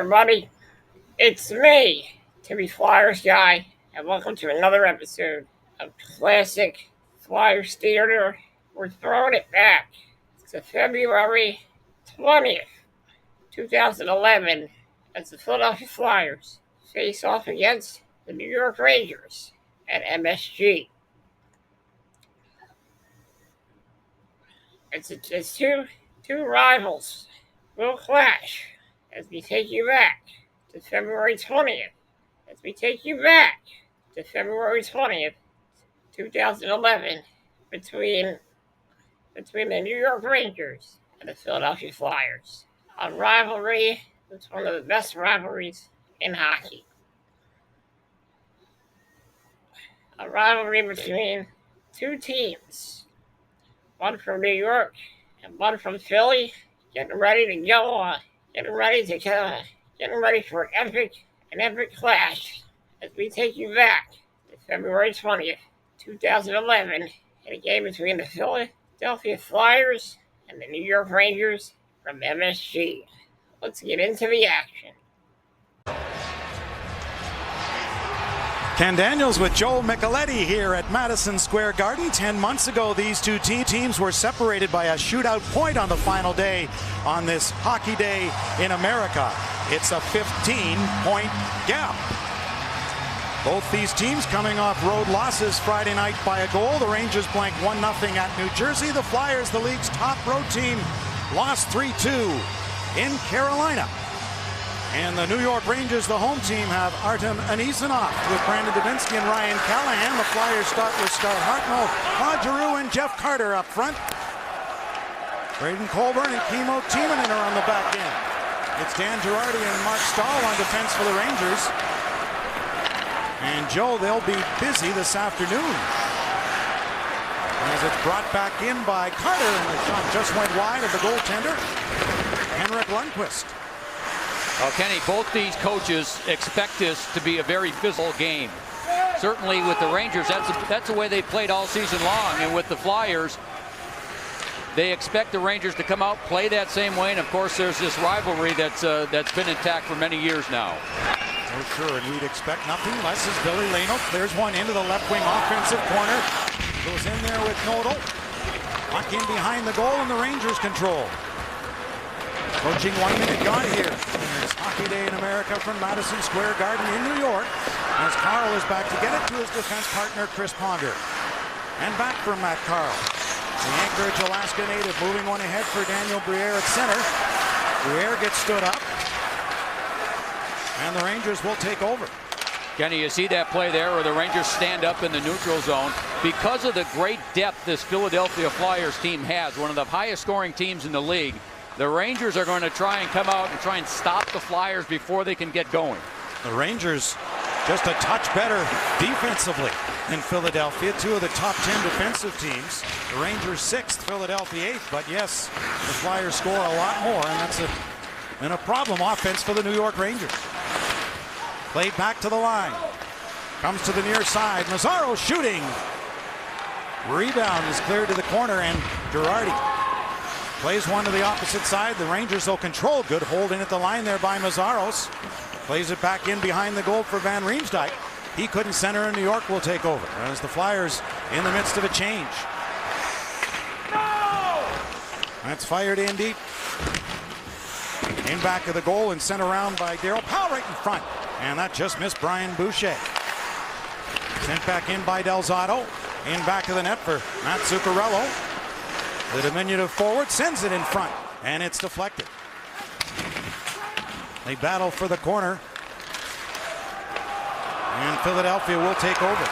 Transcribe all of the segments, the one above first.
everybody. It's me, Timmy Flyersguy, and welcome to another episode of Classic Flyers Theater. We're throwing it back to February 20th, 2011, as the Philadelphia Flyers face off against the New York Rangers at MSG. It's two rivals will clash as we take you back to February 20th. As we take you back to February 20th, 2011, between the New York Rangers and the Philadelphia Flyers. A rivalry that's one of the best rivalries in hockey. A rivalry between two teams, one from New York and one from Philly, getting ready to go on, getting ready for an epic clash as we take you back to February 20th, 2011, in a game between the Philadelphia Flyers and the New York Rangers from MSG. Let's get into the action. Ken Daniels with Joe Micheletti here at Madison Square Garden. 10 months ago, these two teams were separated by a shootout point on the final day on this hockey day in America. It's a 15-point gap. Both these teams coming off road losses Friday night by a goal. The Rangers blanked 1-0 at New Jersey. The Flyers, the league's top road team, lost 3-2 in Carolina. And the New York Rangers, the home team, have Artem Anisimov with Brandon Dubinsky and Ryan Callahan. The Flyers start with Star Hartnell, Claude Giroux, and Jeff Carter up front. Braden Colburn and Kimmo Timonen are on the back end. It's Dan Girardi and Mark Stahl on defense for the Rangers. And Joe, they'll be busy this afternoon as it's brought back in by Carter, and the shot just went wide of the goaltender, Henrik Lundqvist. Well, Kenny, both these coaches expect this to be a very physical game. Certainly with the Rangers, that's the way they played all season long. And with the Flyers, they expect the Rangers to come out, play that same way. And, of course, there's this rivalry that's been intact for many years now. Oh, sure, and we'd expect nothing less as Billy Leno clears one into the left wing offensive corner. Goes in there with Nodal. Puck in behind the goal, and the Rangers control. Approaching 1 minute gone here. It's Hockey Day in America from Madison Square Garden in New York, as Carl is back to get it to his defense partner, Chris Ponder. And back from Matt Carl. The Anchorage, Alaska native moving one ahead for Daniel Briere at center. Briere gets stood up, and the Rangers will take over. Kenny, you see that play there where the Rangers stand up in the neutral zone. Because of the great depth this Philadelphia Flyers team has, one of the highest scoring teams in the league, the Rangers are going to try and come out and try and stop the Flyers before they can get going. The Rangers just a touch better defensively than Philadelphia, two of the top 10 defensive teams. The Rangers 6th, Philadelphia 8th, but yes, the Flyers score a lot more, and that's a problem offense for the New York Rangers. Played back to the line. Comes to the near side. Mazzaro shooting. Rebound is cleared to the corner, and Girardi plays one to the opposite side. The Rangers will control. Good hold in at the line there by Mazzaros. Plays it back in behind the goal for Van Riemsdyk. He couldn't center, and New York will take over as the Flyers in the midst of a change. That's fired in deep. In back of the goal and sent around by Darryl Powell right in front. And that just missed Brian Boucher. Sent back in by Del Zotto. In back of the net for Matt Zuccarello. The diminutive forward sends it in front, and it's deflected. They battle for the corner, and Philadelphia will take over.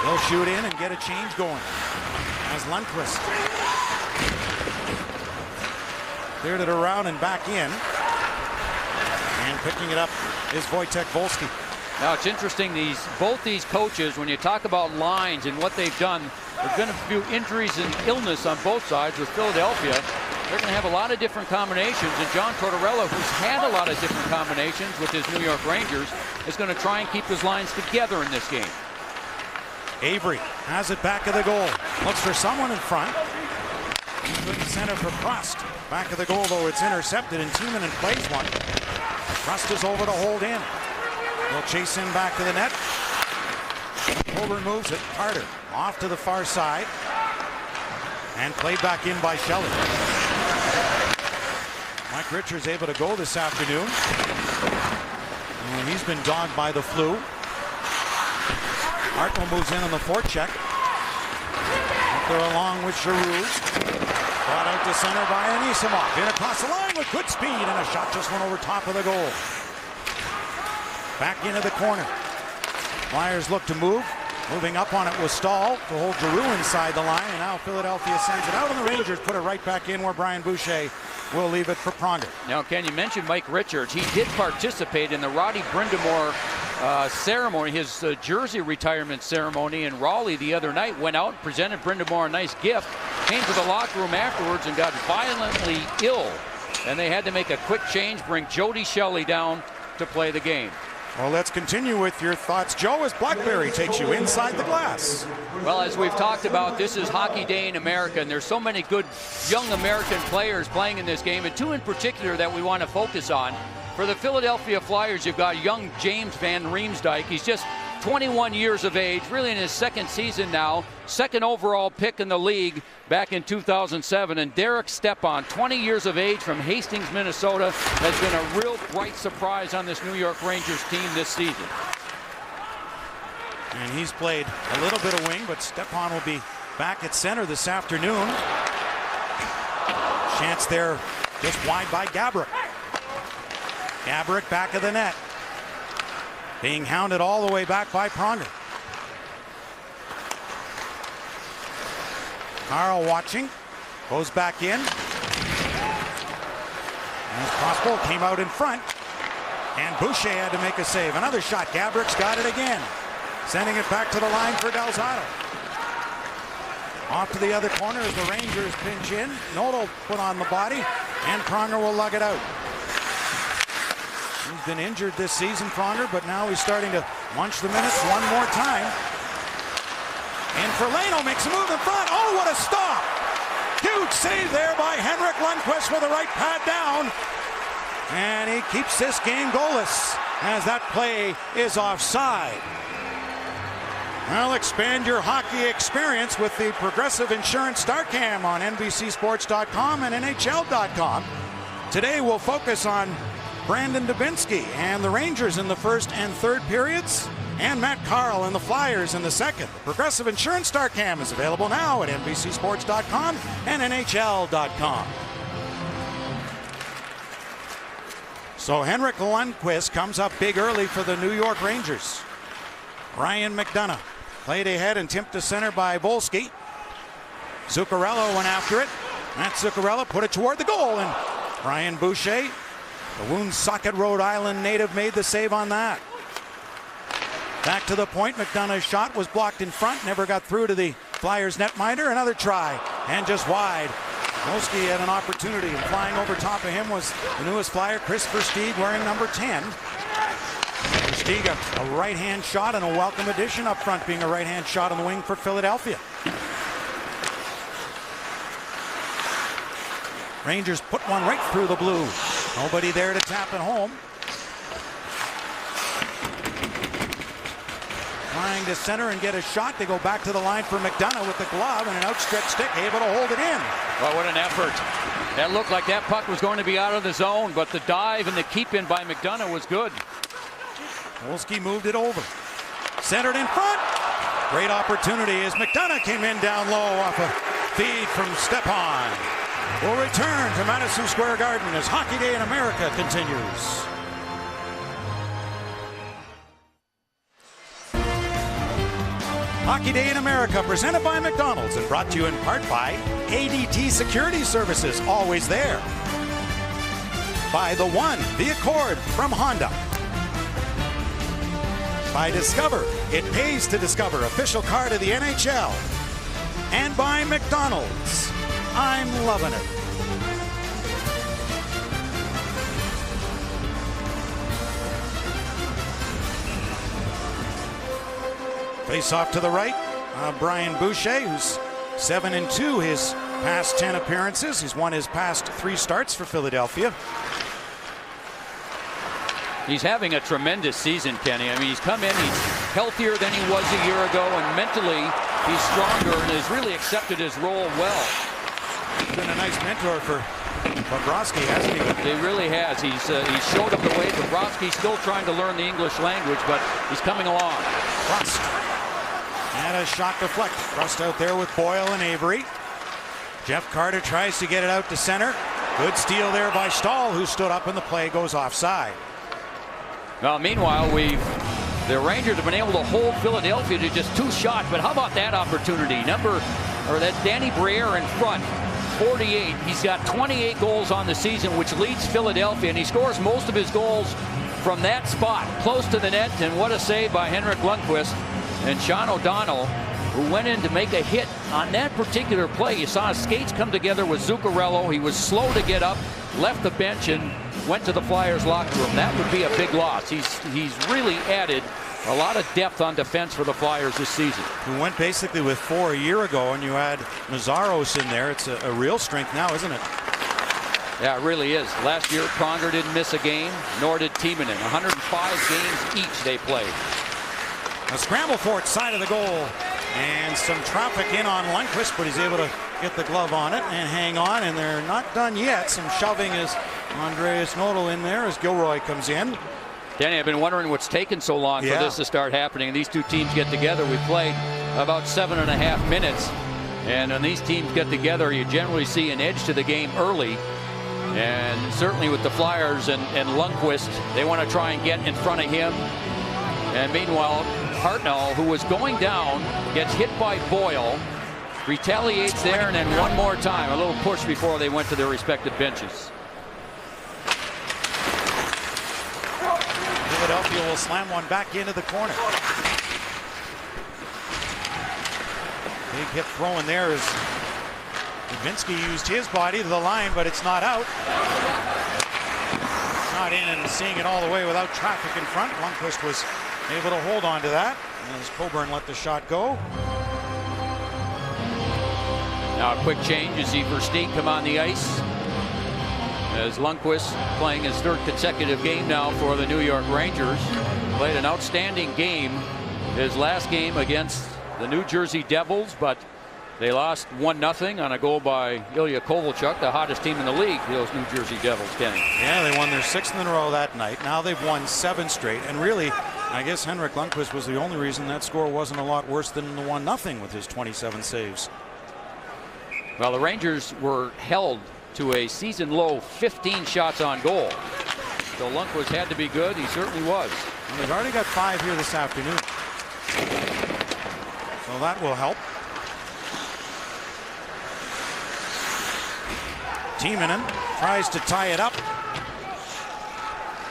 They'll shoot in and get a change going as Lundqvist cleared it around and back in, and picking it up is Wojtek Wolski. Now it's interesting, both these coaches, when you talk about lines and what they've done, there's been a few injuries and illness on both sides. With Philadelphia, they're going to have a lot of different combinations, and John Tortorella, who's had a lot of different combinations with his New York Rangers, is going to try and keep his lines together in this game. Avery has it back of the goal. Looks for someone in front. Good center for Prost. Back of the goal, though, it's intercepted, and Tiemann plays one. Prost is over to hold in. He'll chase in back to the net. Holborn moves it. Carter off to the far side. And played back in by Shelley. Mike Richards able to go this afternoon. And he's been dogged by the flu. Hartnell moves in on the forecheck. Up there along with Giroux. Brought out to center by Anisimov. In across the line with good speed, and a shot just went over top of the goal. Back into the corner. Flyers look to move. Moving up on it was Stahl to hold Giroux inside the line, and now Philadelphia sends it out, and the Rangers put it right back in where Brian Boucher will leave it for Pronger. Now, Ken, you mentioned Mike Richards. He did participate in the Roddy Brindamore ceremony, his jersey retirement ceremony in Raleigh the other night. Went out and presented Brindamore a nice gift. Came to the locker room afterwards and got violently ill, and they had to make a quick change, bring Jody Shelley down to play the game. Well, let's continue with your thoughts, Joe, as Blackberry takes you inside the glass. Well, as we've talked about, this is Hockey Day in America, and there's so many good young American players playing in this game, and two in particular that we want to focus on. For the Philadelphia Flyers, you've got young James Van Riemsdyk. He's just 21 years of age, really in his second season now, second overall pick in the league back in 2007. And Derek Stepan, 20 years of age from Hastings, Minnesota, has been a real bright surprise on this New York Rangers team this season. And he's played a little bit of wing, but Stepan will be back at center this afternoon. Chance there just wide by Gaborik. Gaborik back of the net. Being hounded all the way back by Pronger. Carl watching. Goes back in. As Crossbow came out in front. And Boucher had to make a save. Another shot. Gaborik's got it again. Sending it back to the line for Delzato. Off to the other corner as the Rangers pinch in. Noto put on the body. And Pronger will lug it out. He's been injured this season, Pronger, but now he's starting to munch the minutes one more time. And Ferlano makes a move in front. Oh, what a stop! Huge save there by Henrik Lundqvist with a right pad down. And he keeps this game goalless as that play is offside. Well, expand your hockey experience with the Progressive Insurance StarCam on NBCSports.com and NHL.com. Today we'll focus on Brandon Dubinsky and the Rangers in the first and third periods, and Matt Carl and the Flyers in the second. Progressive Insurance StarCam is available now at NBCSports.com and NHL.com. So Henrik Lundqvist comes up big early for the New York Rangers. Ryan McDonough played ahead and tipped to center by Volsky. Zuccarello went after it. Matt Zuccarello put it toward the goal, and Brian Boucher, the Woonsocket, Rhode Island native, made the save on that. Back to the point. McDonough's shot was blocked in front. Never got through to the Flyers netminder. Another try. And just wide. Volsky had an opportunity. And flying over top of him was the newest Flyer, Chris Versteeg, wearing number 10. Versteeg, a right-hand shot and a welcome addition up front, being a right-hand shot on the wing for Philadelphia. Rangers put one right through the blue. Nobody there to tap it home. Trying to center and get a shot. They go back to the line for McDonough with the glove and an outstretched stick, able to hold it in. Well, what an effort. That looked like that puck was going to be out of the zone, but the dive and the keep-in by McDonough was good. Wolski moved it over. Centered in front. Great opportunity as McDonough came in down low off a feed from Stepan. We'll return to Madison Square Garden as Hockey Day in America continues. Hockey Day in America, presented by McDonald's and brought to you in part by ADT Security Services, always there. By the One, the Accord from Honda. By Discover, it pays to discover, official card of the NHL. And by McDonald's, I'm loving it. Face off to the right, Brian Boucher, who's 7-2 his past 10 appearances. He's won his past 3 starts for Philadelphia. He's having a tremendous season, Kenny. I mean, he's come in, he's healthier than he was a year ago, and mentally he's stronger and has really accepted his role well. He's been a nice mentor for Bobrovsky, hasn't he? He really has. He's showed him the way. Bobrovsky's still trying to learn the English language, but he's coming along. Rust. And a shot deflected. Rust out there with Boyle and Avery. Jeff Carter tries to get it out to center. Good steal there by Stahl, who stood up, and the play goes offside. Well, meanwhile, the Rangers have been able to hold Philadelphia to just 2 shots, but how about that opportunity? That Danny Briere in front, 48. He's got 28 goals on the season, which leads Philadelphia, and he scores most of his goals from that spot, close to the net. And what a save by Henrik Lundqvist. And Sean O'Donnell, who went in to make a hit on that particular play. You saw his skates come together with Zuccarello. He was slow to get up, left the bench, and went to the Flyers locker room. That would be a big loss. He's really added a lot of depth on defense for the Flyers this season. We went basically with 4 a year ago, and you add Mazaros in there. It's a real strength now, isn't it? Yeah, it really is. Last year, Pronger didn't miss a game, nor did Timonen. 105 games each they played. A scramble for it, side of the goal. And some traffic in on Lundqvist, but he's able to get the glove on it and hang on, and they're not done yet. Some shoving as Andreas Nodal in there as Gilroy comes in. Danny, I've been wondering what's taken so long for this to start happening. And these two teams get together. We played about 7.5 minutes. And when these teams get together, you generally see an edge to the game early. And certainly with the Flyers and Lundqvist, they want to try and get in front of him. And meanwhile, Hartnell, who was going down, gets hit by Boyle, retaliates there, and then one more time, a little push before they went to their respective benches. Philadelphia will slam one back into the corner. Big hit throw in there as Dubinsky used his body to the line, but it's not out. Not in and seeing it all the way without traffic in front. Lundqvist was able to hold on to that as Coburn let the shot go. Now a quick change. You see Versteeg come on the ice as Lundqvist playing his 3rd consecutive game now for the New York Rangers. Played an outstanding game his last game against the New Jersey Devils, but they lost 1-0 on a goal by Ilya Kovalchuk, the hottest team in the league, those New Jersey Devils, Kenny. Yeah, they won their 6th in a row that night. Now they've won 7 straight, and really, I guess Henrik Lundqvist was the only reason that score wasn't a lot worse than the 1-0 with his 27 saves. Well, the Rangers were held to a season-low 15 shots on goal. So Lundqvist had to be good. He certainly was. And they've already got 5 here this afternoon. So that will help. Timonen tries to tie it up.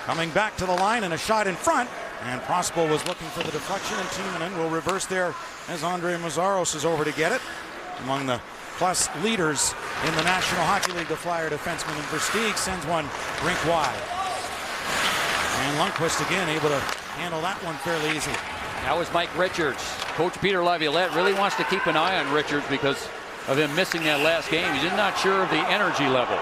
Coming back to the line and a shot in front. And Prospel was looking for the deflection, and Timonen will reverse there as Andre Mazaros is over to get it. Among the plus leaders in the National Hockey League, the Flyer defenseman, and Versteeg sends one rink wide. And Lundqvist again able to handle that one fairly easily. That was Mike Richards. Coach Peter Laviolette really wants to keep an eye on Richards because of him missing that last game. He's not sure of the energy level.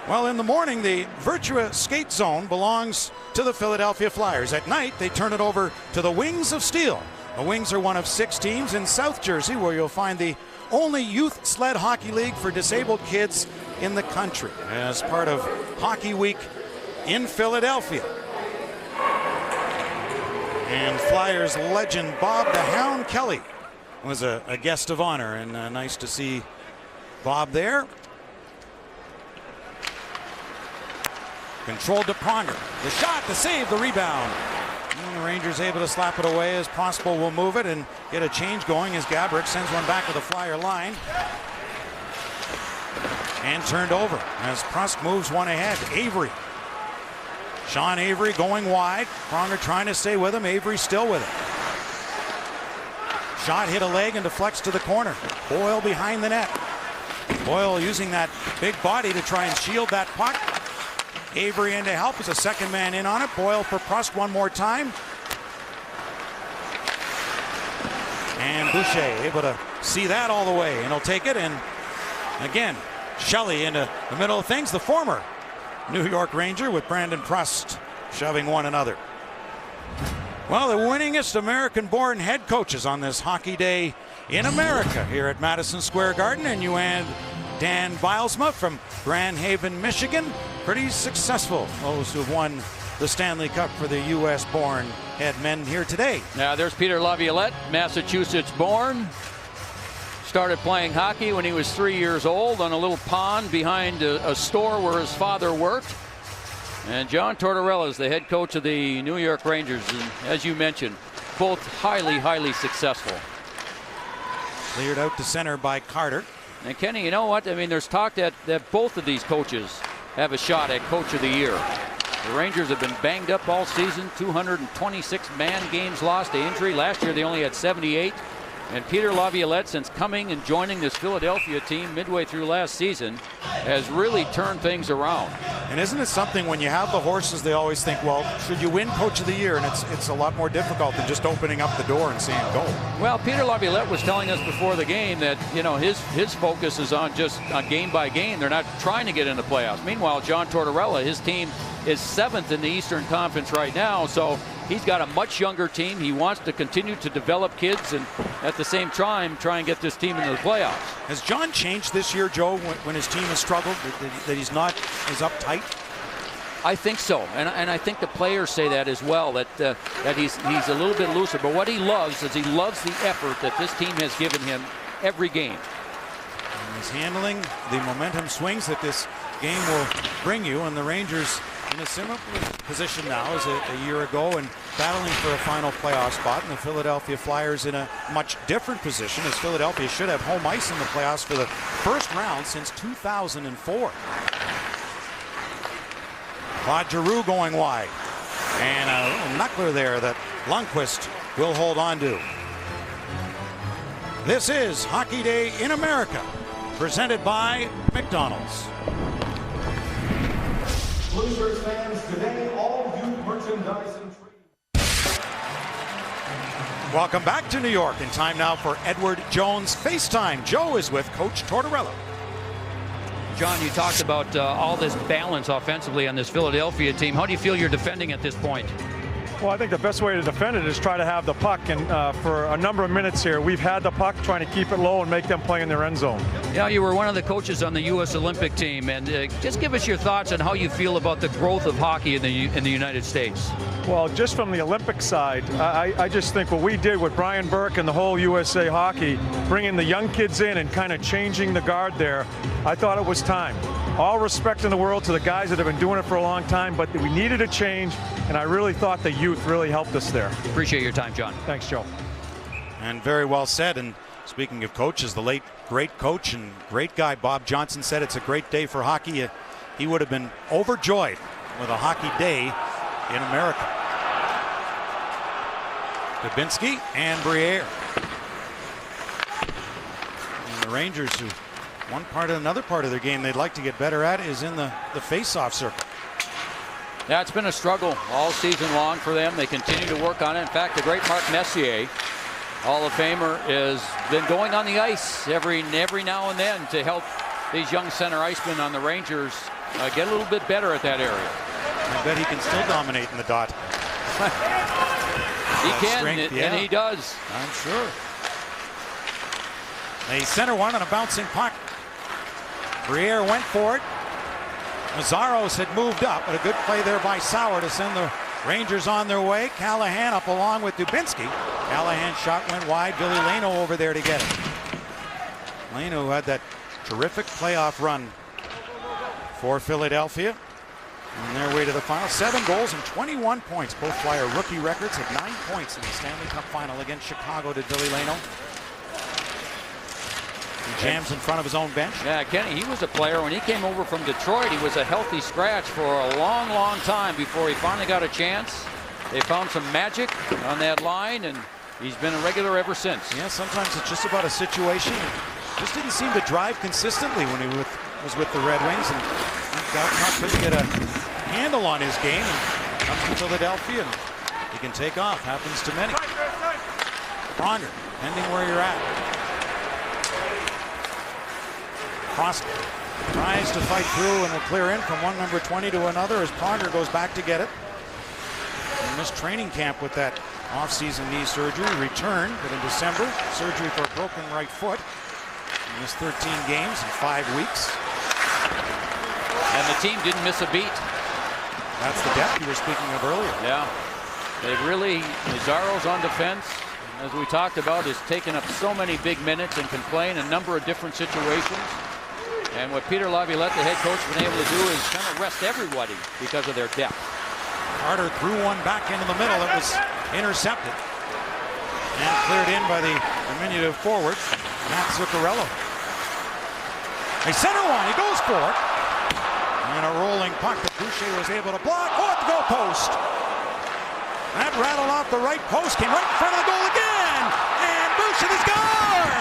Well, in the morning, the Virtua Skate Zone belongs to the Philadelphia Flyers. At night, they turn it over to the Wings of Steel. The Wings are one of 6 teams in South Jersey, where you'll find the only youth sled hockey league for disabled kids in the country, as part of Hockey Week in Philadelphia. And Flyers legend Bob the Hound Kelly was a guest of honor, and nice to see Bob there. Controlled to Pronger. The shot, the save, the rebound. And the Rangers able to slap it away as Prospel will move it and get a change going as Gabrick sends one back to the Flyer line. And turned over as Prusk moves one ahead. Avery. Sean Avery going wide. Pronger trying to stay with him. Avery still with it. Shot hit a leg and deflects to the corner. Boyle behind the net. Boyle using that big body to try and shield that puck. Avery in to help as a second man in on it. Boyle for Prusk one more time. And Boucher able to see that all the way, and he'll take it. And again, Shelley into the middle of things. The former New York Ranger with Brandon Prust shoving one another. Well, the winningest American-born head coaches on this hockey day in America here at Madison Square Garden. And you add Dan Bilesma from Grand Haven, Michigan. Pretty successful, those who have won the Stanley Cup for the U.S.-born head men here today. Now there's Peter Laviolette, Massachusetts-born. Started playing hockey when he was 3 years old on a little pond behind a store where his father worked. And John Tortorella is the head coach of the New York Rangers. And as you mentioned, both highly successful. Cleared out to center by Carter. And Kenny, you know what? I mean, there's talk that both of these coaches have a shot at Coach of the Year. The Rangers have been banged up all season. 226 man games lost to injury. Last year they only had 78. And Peter Laviolette, since coming and joining this Philadelphia team midway through last season, has really turned things around. And isn't it something, when you have the horses, they always think, well, should you win Coach of the Year? And it's a lot more difficult than just opening up the door and saying go. Well, Peter Laviolette was telling us before the game that, you know, his focus is on just game by game. They're not trying to get in the playoffs. Meanwhile, John Tortorella, his team is 7th in the Eastern Conference right now, so he's got a much younger team. He wants to continue to develop kids and at the same time try and get this team into the playoffs. Has John changed this year, Joe, when his team has struggled, that he's not as uptight? I think so, and I think the players say that as well, that he's a little bit looser. But what he loves is he loves the effort that this team has given him every game. And he's handling the momentum swings that this game will bring you, and the Rangers in a similar position now as a year ago and battling for a final playoff spot, and the Philadelphia Flyers in a much different position, as Philadelphia should have home ice in the playoffs for the first round since 2004. Claude Giroux going wide, and a little knuckler there that Lundqvist will hold on to. This is Hockey Day in America, presented by McDonald's. Blazers fans, today all youth merchandise and treats. Welcome back to New York. In time now for Edward Jones FaceTime. Joe is with Coach Tortorella. John, you talked about all this balance offensively on this Philadelphia team. How do you feel you're defending at this point? Well, I think the best way to defend it is try to have the puck, and for a number of minutes here, we've had the puck, trying to keep it low and make them play in their end zone. Yeah, you were one of the coaches on the U.S. Olympic team, and just give us your thoughts on how you feel about the growth of hockey in the United States. Well, just from the Olympic side, I just think what we did with Brian Burke and the whole USA Hockey, bringing the young kids in and kind of changing the guard there, I thought it was time. All respect in the world to the guys that have been doing it for a long time, but we needed a change, and I really thought the youth really helped us there. Appreciate your time, John. Thanks, Joe. And very well said. And speaking of coaches, the late great coach and great guy Bob Johnson said it's a great day for hockey. He would have been overjoyed with a hockey day in America. Dubinsky and Briere. And the Rangers, who another part of their game they'd like to get better at is in the face-off circle. Yeah, it's been a struggle all season long for them. They continue to work on it. In fact, the great Mark Messier, Hall of Famer, has been going on the ice every now and then to help these young center icemen on the Rangers get a little bit better at that area. I bet he can still dominate in the dot. He can, strength, yeah. And he does. I'm sure. They center one on a bouncing puck. Briere went for it. Mazzaros had moved up, but a good play there by Sauer to send the Rangers on their way. Callahan up along with Dubinsky. Callahan's shot went wide. Billy Leno over there to get it. Leno, who had that terrific playoff run for Philadelphia on their way to the final. 7 goals and 21 points. Both Flyer rookie records had 9 points in the Stanley Cup final against Chicago to Billy Leno. He jams in front of his own bench. Yeah, Kenny, he was a player when he came over from Detroit. He was a healthy scratch for a long time before he finally got a chance. They found some magic on that line, and he's been a regular ever since. Yeah, sometimes it's just about a situation. Just didn't seem to drive consistently when he was with the Red Wings, and couldn't get a handle on his game. And comes to Philadelphia, and he can take off. Happens to many. Pronger, depending where you're at. Cross tries to fight through and will clear in from one number 20 to another as Pronger goes back to get it. He missed training camp with that off-season knee surgery. Returned, but in December, surgery for a broken right foot. He missed 13 games in 5 weeks. And the team didn't miss a beat. That's the depth you were speaking of earlier. Yeah. They've really, Mazzaro's on defense, as we talked about, has taken up so many big minutes and can play in a number of different situations. And what Peter Laviolette, the head coach, has been able to do is kind of rest everybody because of their depth. Carter threw one back into the middle. It was intercepted and cleared in by the diminutive forward, Matt Zuccarello. They center one. He goes for it. And a rolling puck that Boucher was able to block. Oh, at the goal post. That rattled off the right post, came right in front of the goal again. And Boucher is gone.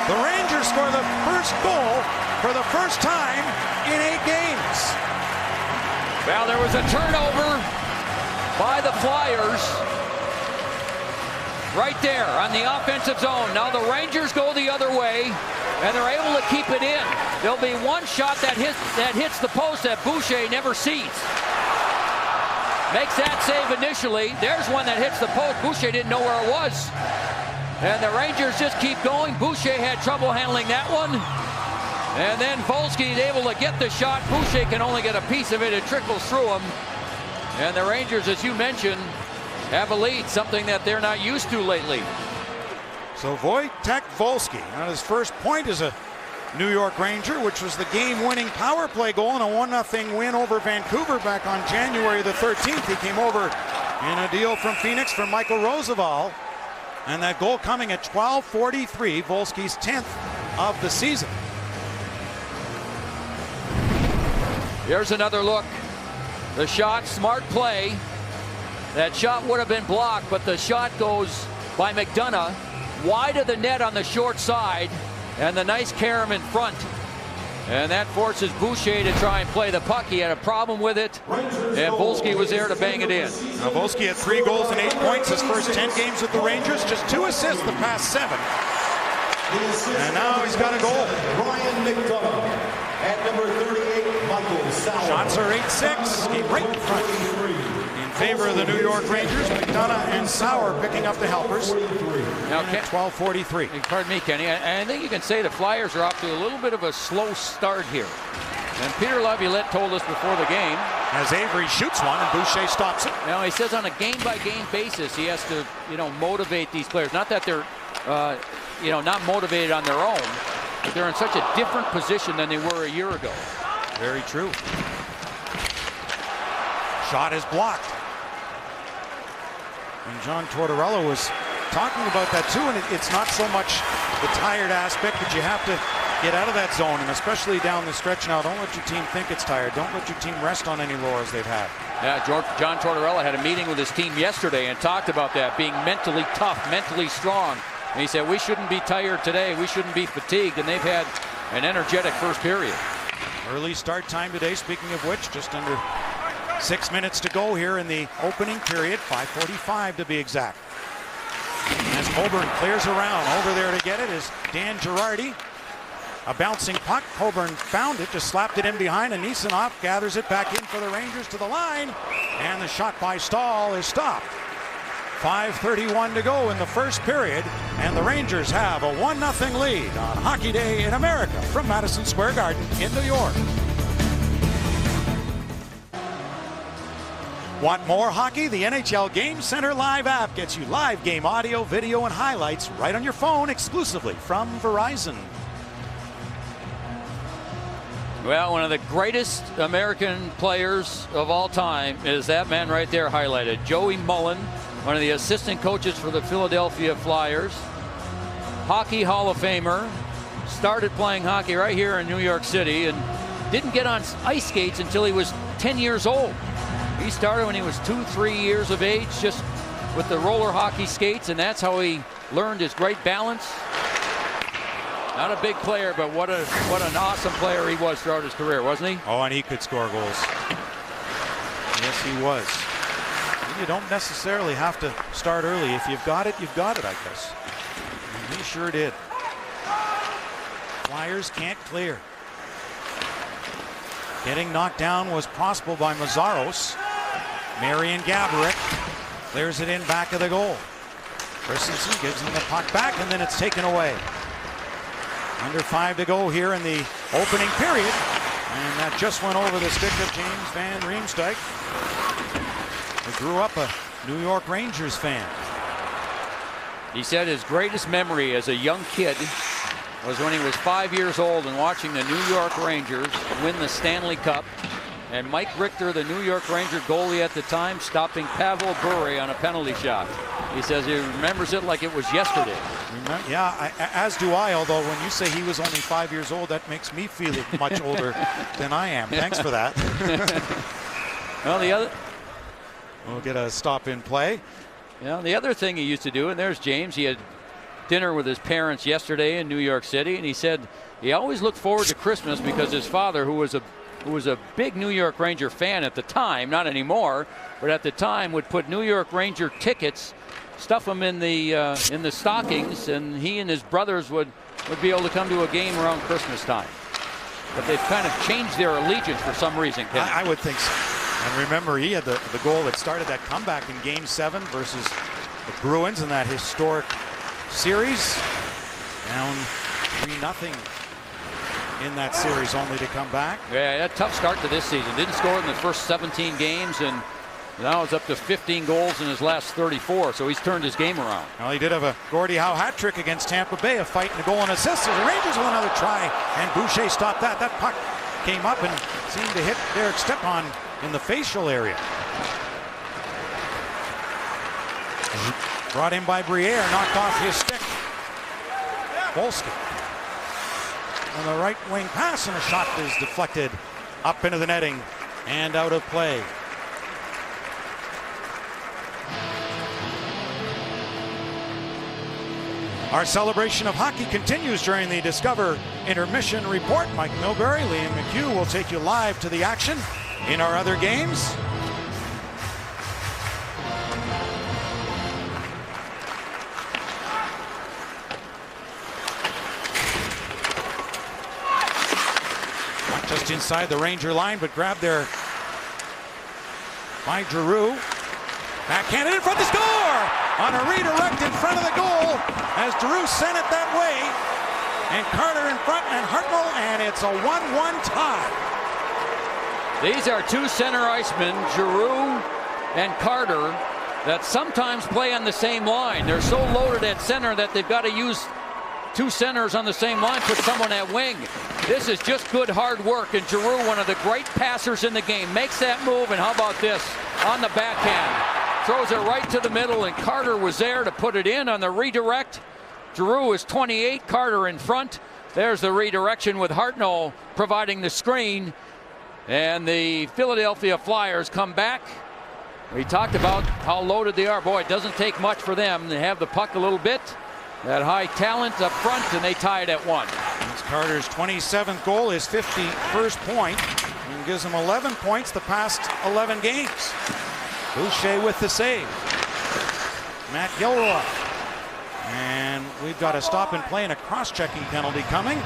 The Rangers score the first goal for the first time in 8 games. Well, there was a turnover by the Flyers right there on the offensive zone. Now the Rangers go the other way, and they're able to keep it in. There'll be one shot that hits the post that Boucher never sees. Makes that save initially. There's one that hits the post. Boucher didn't know where it was. And the Rangers just keep going. Boucher had trouble handling that one. And then Volsky is able to get the shot. Boucher can only get a piece of it. It trickles through him. And the Rangers, as you mentioned, have a lead, something that they're not used to lately. So Wojtek Volsky on his first point as a New York Ranger, which was the game-winning power play goal in a 1-0 win over Vancouver back on January the 13th. He came over in a deal from Phoenix for Michael Roosevelt. And that goal coming at 12:43, Volsky's 10th of the season. Here's another look. The shot, smart play. That shot would have been blocked, but the shot goes by McDonough wide of the net on the short side, and the nice carom in front. And that forces Boucher to try and play the puck. He had a problem with it, and Volsky was there to bang it in. Now Volsky had 3 goals and 8 points his first 10 games with the Rangers, just 2 assists the past 7. And now he's got a goal. Brian McDonough at number 38, Michael Sauer. Shots are 8-6, came right in front. In favor of the New York Rangers, McDonough and Sauer picking up the helpers. Now, 12:43. Pardon me, Kenny. I think you can say the Flyers are off to a little bit of a slow start here. And Peter Laviolette told us before the game. As Avery shoots one and Boucher stops it. Now he says on a game-by-game basis he has to, motivate these players. Not that they're, not motivated on their own, but they're in such a different position than they were a year ago. Very true. Shot is blocked. And John Tortorella was talking about that too, and it's not so much the tired aspect, but you have to get out of that zone, and especially down the stretch now. Don't let your team think it's tired. Don't let your team rest on any laurels they've had. Yeah, John Tortorella had a meeting with his team yesterday and talked about that, being mentally tough, mentally strong. And he said, we shouldn't be tired today. We shouldn't be fatigued, and they've had an energetic first period. Early start time today, speaking of which, just under 6 minutes to go here in the opening period, 5:45 to be exact. As Coburn clears around, over there to get it is Dan Girardi. A bouncing puck, Coburn found it, just slapped it in behind, and Nissanov gathers it back in for the Rangers to the line, and the shot by Stahl is stopped. 5:31 to go in the first period, and the Rangers have a 1-0 lead on Hockey Day in America from Madison Square Garden in New York. Want more hockey? The NHL Game Center Live app gets you live game audio, video, and highlights right on your phone exclusively from Verizon. Well, one of the greatest American players of all time is that man right there highlighted. Joey Mullen, one of the assistant coaches for the Philadelphia Flyers. Hockey Hall of Famer. Started playing hockey right here in New York City and didn't get on ice skates until he was 10 years old. He started when he was 2-3 years of age, just with the roller hockey skates, and that's how he learned his great balance Not a big player, but what an awesome player he was throughout his career, wasn't he? Oh, and he could score goals. Yes, he was. You don't necessarily have to start early. If you've got it, I guess. And he sure did. Flyers can't clear. Getting knocked down was possible by Mazzaros. Marian Gaborik clears it in back of the goal. Christensen gives him the puck back, and then it's taken away. Under 5 to go here in the opening period. And that just went over the stick of James Van Riemsdyk, who grew up a New York Rangers fan. He said his greatest memory as a young kid was when he was 5 years old and watching the New York Rangers win the Stanley Cup, and Mike Richter, the New York Ranger goalie at the time, stopping Pavel Bure on a penalty shot. He says he remembers it like it was yesterday. Yeah, as do I, although when you say he was only 5 years old, that makes me feel much older than I am. Thanks for that. Well, we'll get a stop in play. Yeah, the other thing he used to do, and there's James, he had dinner with his parents yesterday in New York City, and he said he always looked forward to Christmas because his father, who was a big New York Ranger fan at the time, not anymore, but at the time would put New York Ranger tickets, stuff them in the stockings, and he and his brothers would be able to come to a game around Christmas time. But they've kind of changed their allegiance for some reason, Kenny. I would think so. And remember, he had the goal that started that comeback in Game 7 versus the Bruins in that historic series. Down 3-0 in that series, only to come back. Yeah, a tough start to this season. Didn't score in the first 17 games, and now it's up to 15 goals in his last 34, so he's turned his game around. Well, he did have a Gordie Howe hat trick against Tampa Bay, a fight and a goal and assist. The Rangers with another try, and Boucher stopped that. That puck came up and seemed to hit Derek Stepan in the facial area. Brought in by Briere, knocked off his stick. Volsky on the right wing pass, and a shot is deflected up into the netting and out of play. Our celebration of hockey continues during the Discover Intermission Report. Mike Milbury, Liam McHugh will take you live to the action in our other games. Not just inside the Ranger line, but grabbed there by Giroux. Backhanded in front, the score! On a redirect in front of the goal as Giroux sent it that way. And Carter in front and Hartnell, and it's a 1-1 tie. These are two center icemen, Giroux and Carter, that sometimes play on the same line. They're so loaded at center that they've got to use two centers on the same line, put someone at wing. This is just good hard work, and Giroux, one of the great passers in the game, makes that move, and how about this? On the backhand. Throws it right to the middle, and Carter was there to put it in on the redirect. Giroux is 28, Carter in front. There's the redirection with Hartnell providing the screen. And the Philadelphia Flyers come back. We talked about how loaded they are. Boy, it doesn't take much for them. They have the puck a little bit. That high talent up front, and they tie it at 1. It's Carter's 27th goal, his 51st point, and gives him 11 points the past 11 games. Boucher with the save. Matt Gilroy. And we've got a stop and play and a cross-checking penalty coming.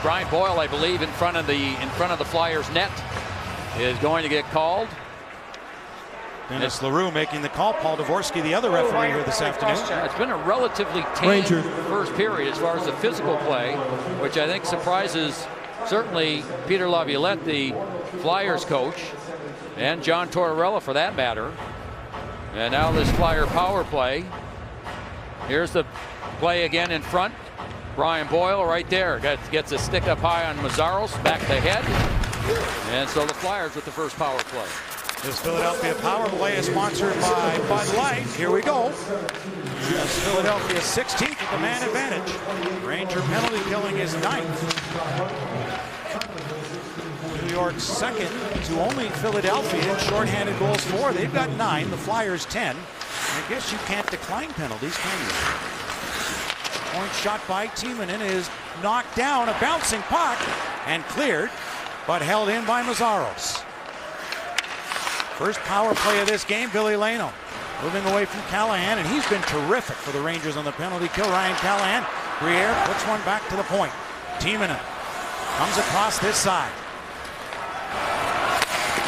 Brian Boyle, I believe, in front of the Flyers net is going to get called. Dennis LaRue making the call. Paul Dvorsky, the other referee here this afternoon. It's been a relatively tame first period as far as the physical play, which I think surprises certainly Peter Laviolette, the Flyers coach, and John Tortorella for that matter. And now this Flyer power play. Here's the play again in front. Brian Boyle right there gets a stick up high on Mazzaros, back to head. And so the Flyers with the first power play. This Philadelphia power play is sponsored by Bud Light. Here we go. As Philadelphia's 16th with the man advantage. Ranger penalty killing is 9th. New York's second to only Philadelphia in shorthanded goals 4. They've got 9, the Flyers 10. I guess you can't decline penalties, can you? Point shot by Timonen is knocked down, a bouncing puck, and cleared, but held in by Mazzaros. First power play of this game, Billy Leno moving away from Callahan, and he's been terrific for the Rangers on the penalty kill. Ryan Callahan, Briere puts one back to the point. Timonen comes across this side.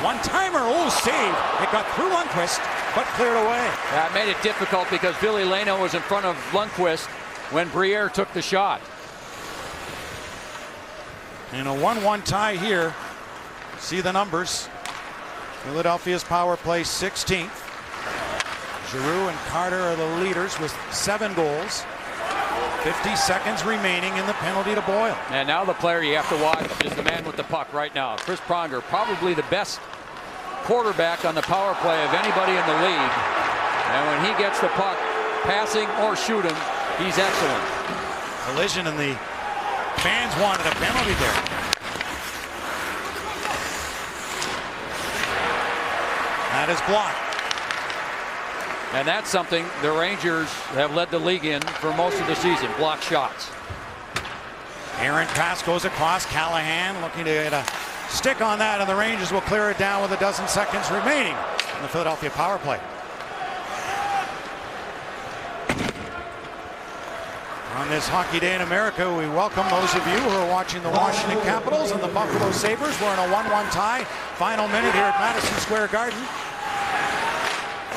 One-timer, oh, save. It got through Lundqvist, but cleared away. That made it difficult because Billy Leno was in front of Lundqvist when Briere took the shot. And a 1-1 tie here. See the numbers. Philadelphia's power play 16th. Giroux and Carter are the leaders with 7 goals. 50 seconds remaining in the penalty to Boyle. And now the player you have to watch is the man with the puck right now. Chris Pronger, probably the best quarterback on the power play of anybody in the league. And when he gets the puck, passing or shooting, he's excellent. Collision, and the fans wanted a penalty there. That is blocked. And that's something the Rangers have led the league in for most of the season, block shots. Errant pass goes across. Callahan looking to get a stick on that, and the Rangers will clear it down with a dozen seconds remaining in the Philadelphia power play. On this hockey day in America, we welcome those of you who are watching the Washington Capitals and the Buffalo Sabres. We're in a 1-1 tie. Final minute here at Madison Square Garden.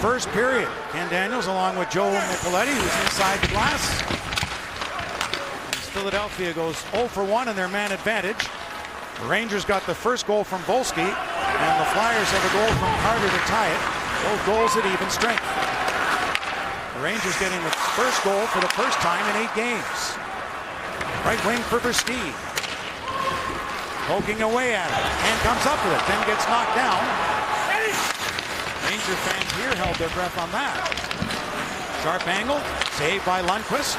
First period. Ken Daniels along with Joe Micheletti, who's inside the glass. As Philadelphia goes 0 for 1 in their man advantage. The Rangers got the first goal from Volsky, and the Flyers have a goal from Carter to tie it. Both goals at even strength. The Rangers getting the first goal for the first time in 8 games. Right wing for Versteeg. Poking away at it. And comes up with it. Then gets knocked down. Ranger fans here held their breath on that. Sharp angle. Saved by Lundqvist.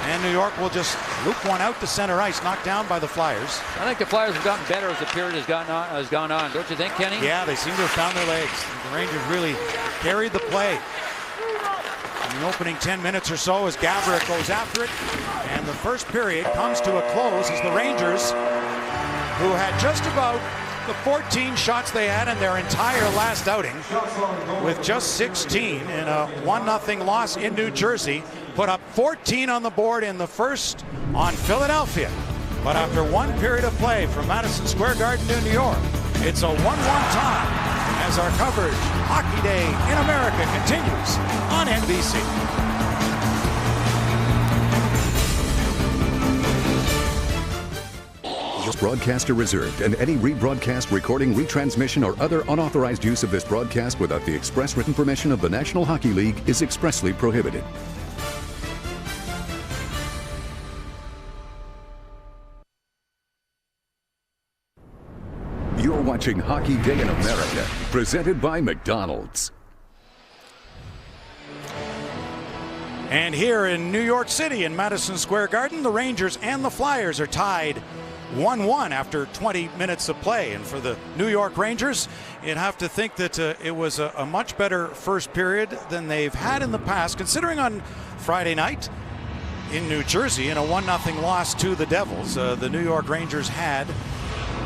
And New York will just loop one out to center ice. Knocked down by the Flyers. I think the Flyers have gotten better as the period has gone on. Don't you think, Kenny? Yeah, they seem to have found their legs. The Rangers really carried the play in the opening 10 minutes or so as Gaborik goes after it. And the first period comes to a close as the Rangers, who had just about the 14 shots they had in their entire last outing, with just 16 in a 1-0 loss in New Jersey, put up 14 on the board in the first on Philadelphia. But after 1 period of play from Madison Square Garden in New York, it's a 1-1 tie as our coverage Hockey Day in America continues on NBC. Broadcaster reserved, and any rebroadcast, recording, retransmission, or other unauthorized use of this broadcast without the express written permission of the National Hockey League is expressly prohibited. You're watching Hockey Day in America, presented by McDonald's. And here in New York City in Madison Square Garden, the Rangers and the Flyers are tied 1-1 after 20 minutes of play. And for the New York Rangers, you'd have to think that it was a much better first period than they've had in the past, considering on Friday night in New Jersey in a 1-0 loss to the Devils, the New York Rangers had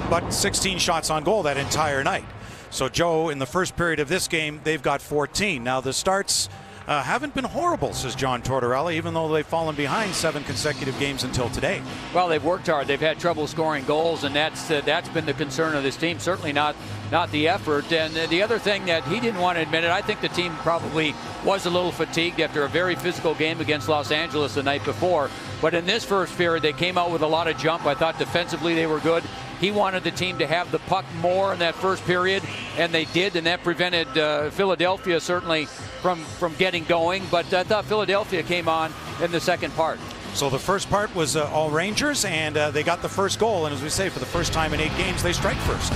but 16 shots on goal that entire night. So Joe, in the first period of this game, they've got 14. Now the starts haven't been horrible, says John Tortorella, even though they've fallen behind 7 consecutive games until today. Well, they've worked hard. They've had trouble scoring goals, and that's been the concern of this team. Certainly not the effort. And the other thing that he didn't want to admit it, I think the team probably was a little fatigued after a very physical game against Los Angeles the night before. But in this first period, they came out with a lot of jump. I thought defensively they were good. He wanted the team to have the puck more in that first period, and they did, and that prevented Philadelphia certainly from getting going. But I thought Philadelphia came on in the second part. So the first part was all Rangers, and they got the first goal. And as we say, for the first time in 8 games, they strike first.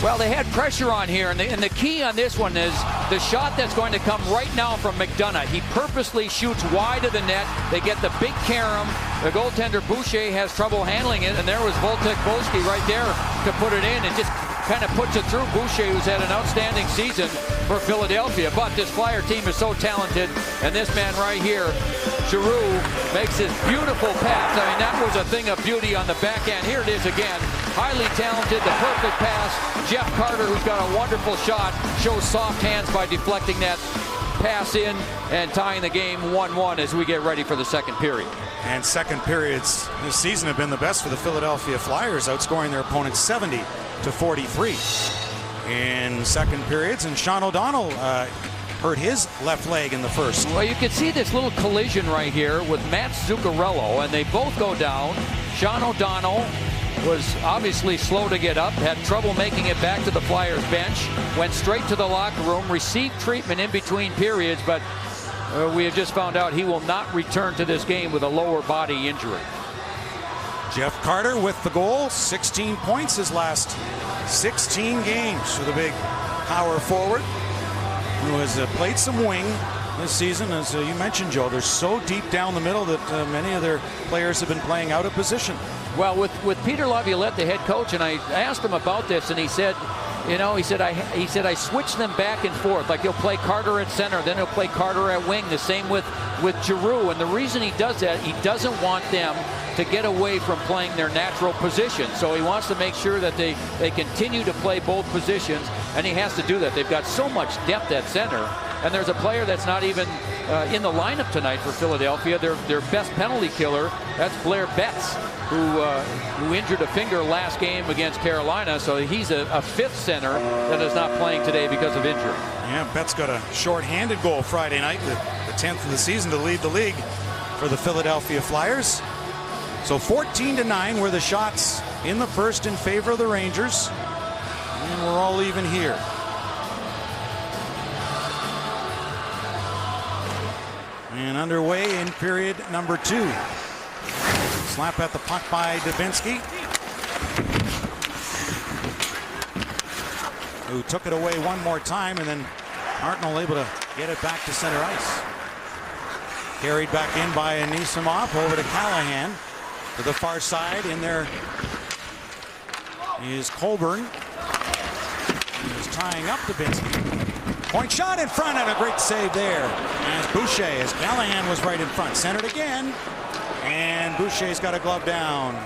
Well, they had pressure on here, and the key on this one is the shot that's going to come right now from McDonough. He purposely shoots wide of the net. They get the big carom. The goaltender Boucher has trouble handling it, and there was Voltek Volsky right there to put it in. And just kind of puts it through Boucher, who's had an outstanding season for Philadelphia. But this Flyer team is so talented, and this man right here, Giroux, makes his beautiful pass. I mean, that was a thing of beauty on the backhand. Here it is again. Highly talented, the perfect pass. Jeff Carter, who's got a wonderful shot, shows soft hands by deflecting that pass in and tying the game 1-1 as we get ready for the second period. And second periods this season have been the best for the Philadelphia Flyers, outscoring their opponents 70-43 in second periods. And Sean O'Donnell hurt his left leg in the first. Well, you can see this little collision right here with Matt Zuccarello, and they both go down. Sean O'Donnell was obviously slow to get up, had trouble making it back to the Flyers bench, went straight to the locker room, received treatment in between periods, but we have just found out he will not return to this game with a lower body injury. Jeff Carter with the goal, 16 points his last 16 games for the big power forward, who has played some wing this season. As you mentioned, Joe, they're so deep down the middle that many of their players have been playing out of position. Well, with Peter Laviolette, the head coach, and I asked him about this, and he said, you know, he said I switch them back and forth. Like he'll play Carter at center, then he'll play Carter at wing. The same with Giroux, and the reason he does that, he doesn't want them to get away from playing their natural position. So he wants to make sure that they continue to play both positions, and he has to do that. They've got so much depth at center, and there's a player that's not even in the lineup tonight for Philadelphia. Their best penalty killer, that's Blair Betts, who injured a finger last game against Carolina. So he's a fifth center that is not playing today because of injury. Yeah, Betts got a short-handed goal Friday night, the 10th of the season to lead the league for the Philadelphia Flyers. So 14-9 were the shots in the first in favor of the Rangers, and we're all even here. And underway in period number 2. Slap at the puck by Dubinsky, who took it away one more time, and then Hartnell able to get it back to center ice. Carried back in by Anisimov over to Callahan. To the far side, in there is Colburn. He's tying up Dubinsky. Point shot in front, and a great save there. As Boucher, as Callahan was right in front. Centered again, and Boucher's got a glove down.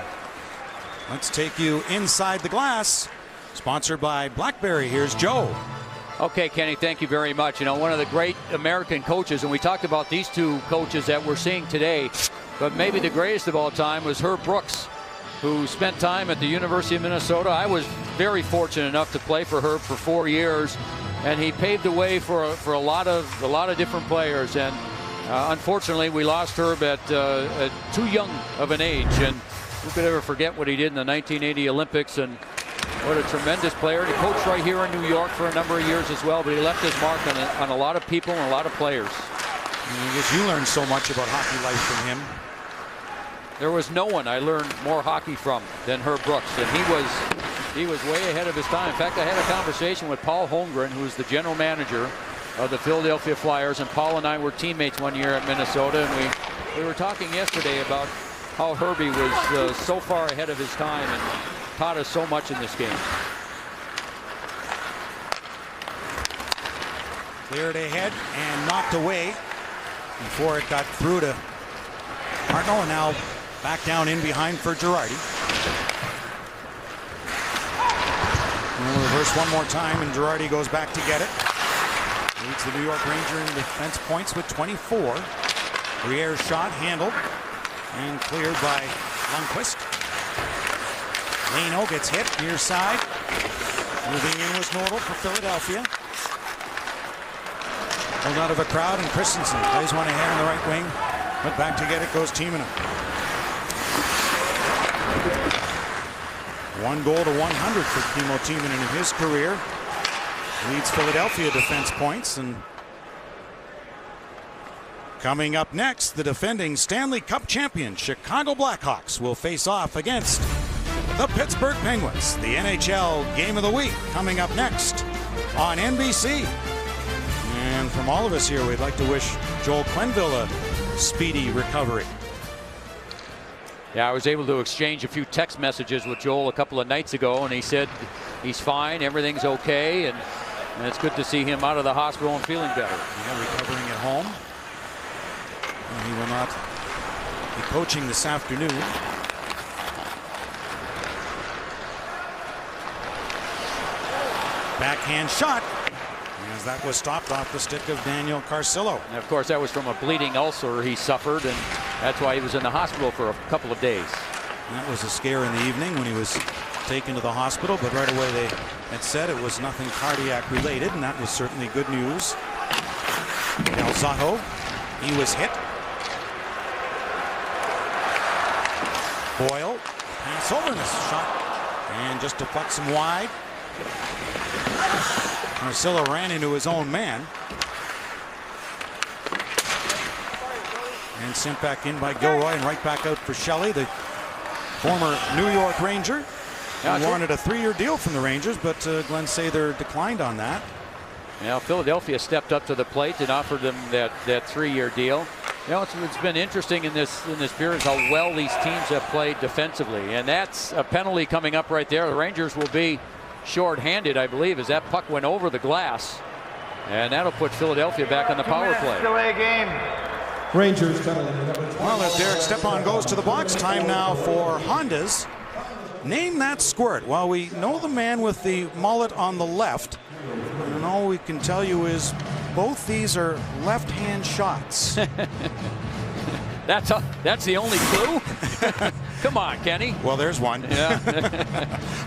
Let's take you inside the glass. Sponsored by BlackBerry. Here's Joe. Okay, Kenny, thank you very much. You know, one of the great American coaches, and we talked about these two coaches that we're seeing today, but maybe the greatest of all time was Herb Brooks, who spent time at the University of Minnesota. I was very fortunate enough to play for Herb for 4 years, and he paved the way for a lot of different players. And unfortunately, we lost Herb at too young of an age. And who could ever forget what he did in the 1980 Olympics? And what a tremendous player. He coached right here in New York for a number of years as well, but he left his mark on a lot of people and a lot of players. I guess you learned so much about hockey life from him. There was no one I learned more hockey from than Herb Brooks, and he was way ahead of his time. In fact, I had a conversation with Paul Holmgren, who's the general manager of the Philadelphia Flyers, and Paul and I were teammates one year at Minnesota, and we were talking yesterday about how Herbie was so far ahead of his time and taught us so much in this game. Cleared ahead and knocked away before it got through to Hartnell, and now back down in behind for Girardi. We'll reverse one more time, and Girardi goes back to get it. Leads the New York Ranger in defense points with 24. Briere's shot handled and cleared by Lundqvist. Leno gets hit near side. Moving in was Nordal for Philadelphia. Pulled out of a crowd, and Christensen plays one ahead on the right wing. But back to get it goes Timonen. 1 goal to 100 for Kimmo Timonen in his career. Leads Philadelphia defense points. And coming up next, the defending Stanley Cup champion Chicago Blackhawks will face off against the Pittsburgh Penguins. The NHL Game of the Week coming up next on NBC. And from all of us here, we'd like to wish Joel Quenneville a speedy recovery. Yeah, I was able to exchange a few text messages with Joel a couple of nights ago, and he said he's fine, everything's okay, and it's good to see him out of the hospital and feeling better. Yeah, recovering at home. And he will not be coaching this afternoon. Backhand shot, as that was stopped off the stick of Daniel Carcillo. And of course, that was from a bleeding ulcer he suffered, and that's why he was in the hospital for a couple of days. That was a scare in the evening when he was taken to the hospital, but right away they had said it was nothing cardiac related, and that was certainly good news. Alzado, he was hit. Boyle, pass over this shot, and just deflects him wide. Carcillo ran into his own man. And sent back in by Gilroy, and right back out for Shelley, the former New York Ranger. He wanted a 3-year deal from the Rangers, but Glenn Sather declined on that. Now Philadelphia stepped up to the plate and offered them that 3-year deal. You know, it's been interesting in this period how well these teams have played defensively, and that's a penalty coming up right there. The Rangers will be short-handed, I believe, as that puck went over the glass, and that'll put Philadelphia back on the power play. Delay game. Rangers penalty. Well, as Derek Stepan goes to the box, time now for Honda's. Name that squirt. Well, we know the man with the mullet on the left, and all we can tell you is both these are left-hand shots. That's the only clue? Come on, Kenny. Well, there's one. Yeah.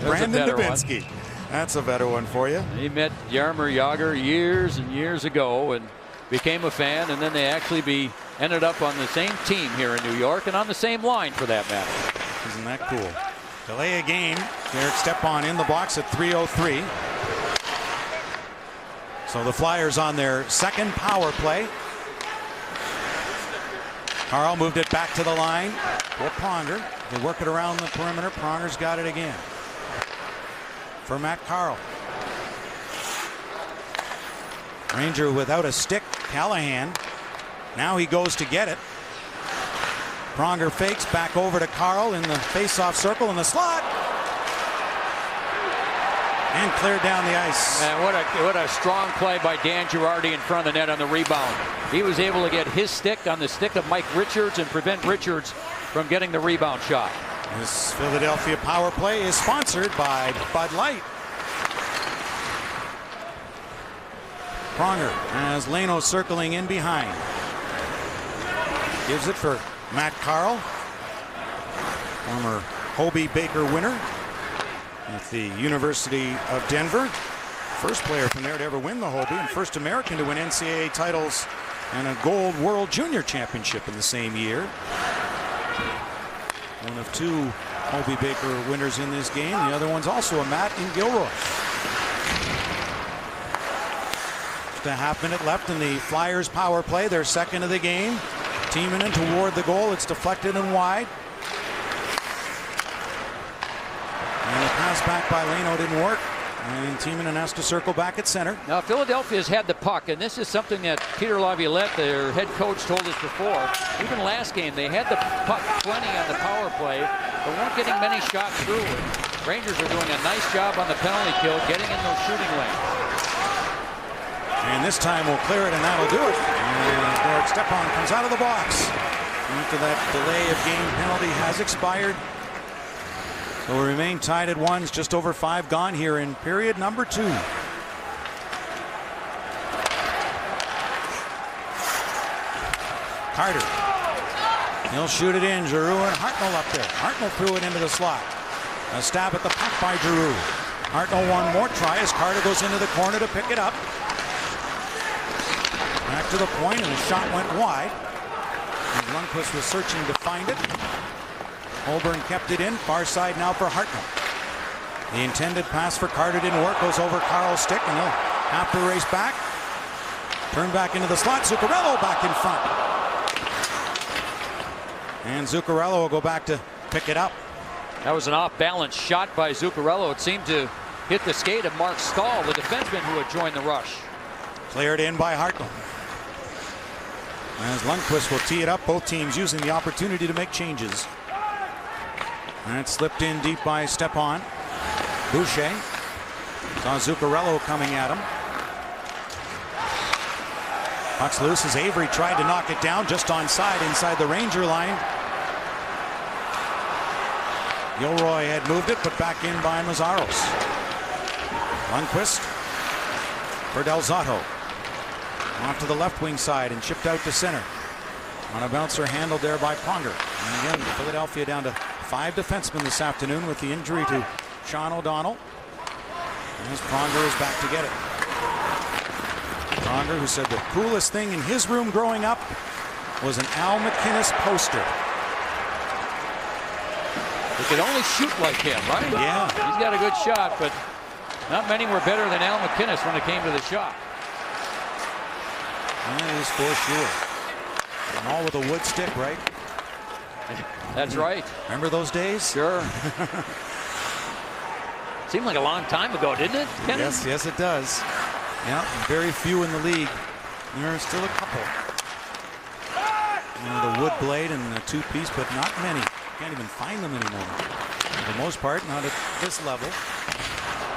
Brandon Dubinsky. That's a better one for you. He met Jaromir Jagr years and years ago and became a fan, and then they actually ended up on the same team here in New York and on the same line for that matter. Isn't that cool? Delay a game. Derek Stepan in the box at 3:03. So the Flyers on their second power play. Carl moved it back to the line. For Pronger. They work it around the perimeter. Pronger's got it again. For Matt Carl. Ranger without a stick. Callahan. Now he goes to get it. Pronger fakes back over to Carl in the face-off circle in the slot. And cleared down the ice. And what a strong play by Dan Girardi in front of the net on the rebound. He was able to get his stick on the stick of Mike Richards and prevent Richards from getting the rebound shot. This Philadelphia power play is sponsored by Bud Light. Pronger has Leno circling in behind. Gives it for Matt Carl, former Hobey Baker winner at the University of Denver. First player from there to ever win the Hobey and first American to win NCAA titles and a gold World Junior Championship in the same year. One of two Hobey Baker winners in this game. The other one's also a Matt in Gilroy. Just a half minute left in the Flyers power play. Their second of the game. Timonen toward the goal. It's deflected and wide. And the pass back by Leno didn't work. And Timonen has to circle back at center. Now Philadelphia's had the puck, and this is something that Peter Laviolette, their head coach, told us before. Even last game, they had the puck plenty on the power play, but weren't getting many shots through it. Rangers are doing a nice job on the penalty kill, getting in those shooting lanes. And this time we'll clear it, and that'll do it. And Derek Stepan comes out of the box. After that delay of game penalty has expired. So we remain tied at ones, just over 5 gone here in period number 2. Carter. He'll shoot it in. Giroux and Hartnell up there. Hartnell threw it into the slot. A stab at the puck by Giroux. Hartnell one more try as Carter goes into the corner to pick it up. Back to the point, and the shot went wide. And Lundqvist was searching to find it. Holborn kept it in. Far side now for Hartnell. The intended pass for Carter didn't work. Goes over Carl's stick, and he'll have to race back. Turn back into the slot. Zuccarello back in front. And Zuccarello will go back to pick it up. That was an off-balance shot by Zuccarello. It seemed to hit the skate of Mark Stahl, the defenseman who had joined the rush. Cleared in by Hartnell. As Lundqvist will tee it up, both teams using the opportunity to make changes. And it slipped in deep by Stepan. Boucher saw Zuccarello coming at him. Puck's loose as Avery tried to knock it down just onside inside the Ranger line. Gilroy had moved it, put back in by Mazzaros. Lundqvist for Del Zotto. Off to the left wing side and chipped out to center. On a bouncer handled there by Pronger. And again, Philadelphia down to 5 defensemen this afternoon with the injury to Sean O'Donnell. As Pronger is back to get it. Pronger, who said the coolest thing in his room growing up was an Al McInnes poster. He could only shoot like him, right? Yeah. He's got a good shot, but not many were better than Al McInnes when it came to the shot. That is for sure. And all with a wood stick, right? That's right. Remember those days? Sure. Seemed like a long time ago, didn't it, Kenny? Yes, it does. Yeah, very few in the league. There are still a couple. The wood blade and a two-piece, but not many. Can't even find them anymore. For the most part, not at this level.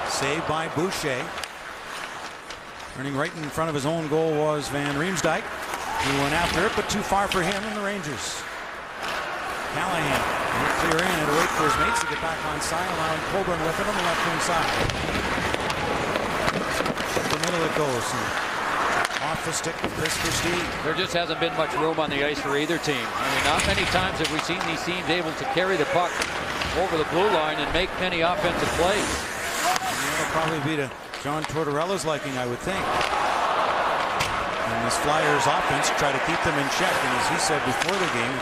Saved by Boucher. Running right in front of his own goal was Van Riemsdyk. He went after it, but too far for him and the Rangers. Callahan will clear in and wait for his mates to get back on side, allowing Coburn with it on the left wing side. The middle it goes. Off the stick of Chris Christie. There just hasn't been much room on the ice for either team. I mean, not many times have we seen these teams able to carry the puck over the blue line and make many offensive plays. That'll probably be to John Tortorella's liking, I would think. And this Flyers offense try to keep them in check. And as he said before the game,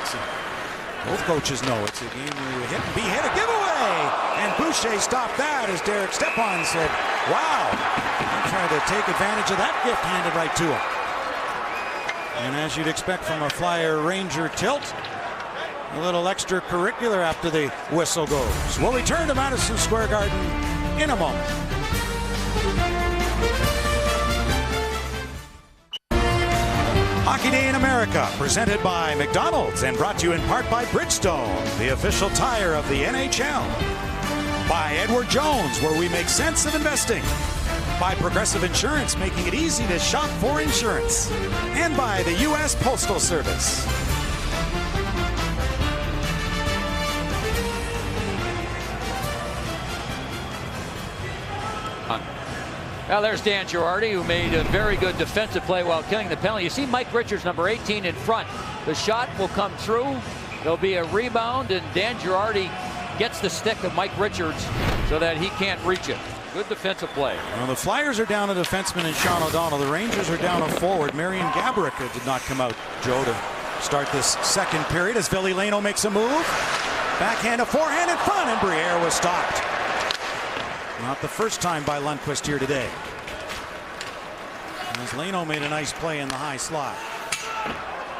both coaches know it's a game where you hit and be hit, a giveaway. And Boucher stopped that as Derek Stepan said, wow. He tried to take advantage of that gift handed right to him. And as you'd expect from a Flyer Ranger tilt, a little extracurricular after the whistle goes. We'll return to Madison Square Garden in a moment. Hockey Day in America, presented by McDonald's and brought to you in part by Bridgestone, the official tire of the NHL. By Edward Jones, where we make sense of investing. By Progressive Insurance, making it easy to shop for insurance. And by the U.S. Postal Service. Now there's Dan Girardi, who made a very good defensive play while killing the penalty. You see Mike Richards, number 18, in front. The shot will come through. There'll be a rebound, and Dan Girardi gets the stick of Mike Richards so that he can't reach it. Good defensive play. Well, the Flyers are down a defenseman in Sean O'Donnell. The Rangers are down a forward. Marian Gaborik did not come out, Joe, to start this second period as Ville Leno makes a move. Backhand, a forehand in front, and Briere was stopped. Not the first time by Lundqvist here today. As Leno made a nice play in the high slot.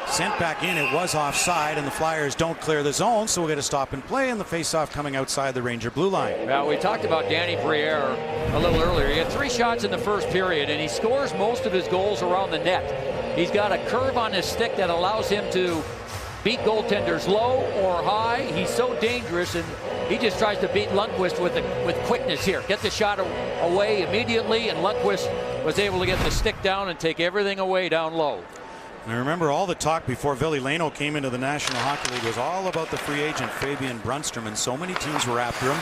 Sent back in, it was offside, and the Flyers don't clear the zone, so we'll get a stop and play, and the faceoff coming outside the Ranger blue line. Well, we talked about Danny Briere a little earlier. He had 3 shots in the first period, and he scores most of his goals around the net. He's got a curve on his stick that allows him to beat goaltenders low or high. He's so dangerous, and he just tries to beat Lundqvist with quickness here. Get the shot away immediately, and Lundqvist was able to get the stick down and take everything away down low. And I remember all the talk before Ville Leno came into the National Hockey League was all about the free agent Fabian Brunstrom, and so many teams were after him.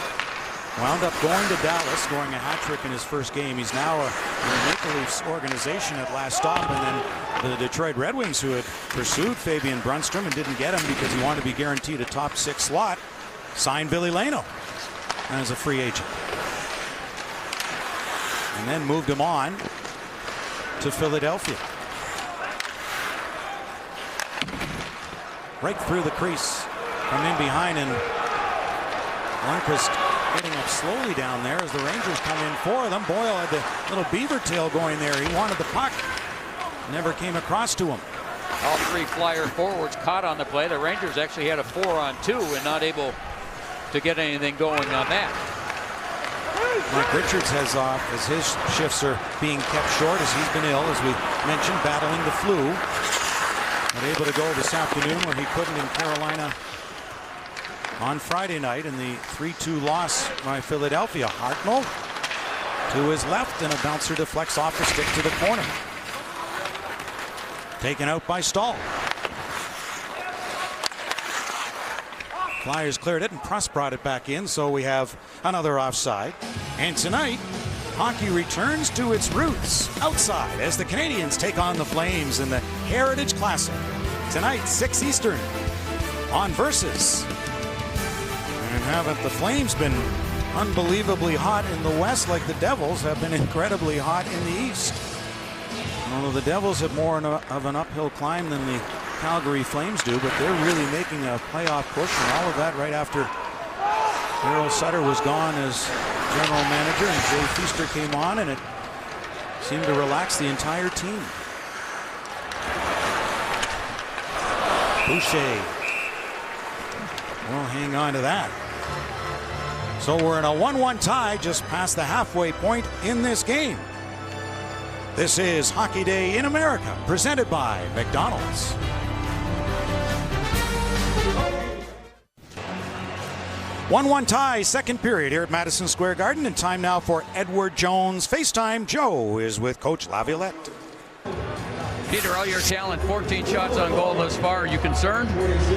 Wound up going to Dallas, scoring a hat trick in his first game. He's now in the Maple Leafs organization at last stop, and then the Detroit Red Wings, who had pursued Fabian Brunstrom and didn't get him because he wanted to be guaranteed a top 6 slot, signed Ville Leno as a free agent. And then moved him on to Philadelphia. Right through the crease from in behind, and Lundqvist getting up slowly down there as the Rangers come in for them. Boyle had the little beaver tail going there. He wanted the puck. Never came across to him. All 3 Flyer forwards caught on the play. The Rangers actually had a 4-on-2 and not able to get anything going on that. Mike Richards has off as his shifts are being kept short as he's been ill, as we mentioned, battling the flu. Not able to go this afternoon where he couldn't in Carolina on Friday night in the 3-2 loss by Philadelphia. Hartnell to his left, and a bouncer deflects off the stick to the corner. Taken out by Stahl. Flyers cleared it, and Pruss brought it back in, so we have another offside. And tonight, hockey returns to its roots outside as the Canadians take on the Flames in the Heritage Classic. Tonight, 6 Eastern on Versus. And haven't the Flames been unbelievably hot in the West like the Devils have been incredibly hot in the East? Although the Devils have more of an uphill climb than the Calgary Flames do, but they're really making a playoff push, and all of that right after Daryl Sutter was gone as general manager and Jay Feaster came on, and it seemed to relax the entire team. Boucher will hang on to that. So we're in a 1-1 tie just past the halfway point in this game. This is Hockey Day in America, presented by McDonald's. One tie, second period here at Madison Square Garden, and time now for Edward Jones FaceTime. Joe is with Coach Laviolette. Peter, all your talent, 14 shots on goal thus far. Are you concerned?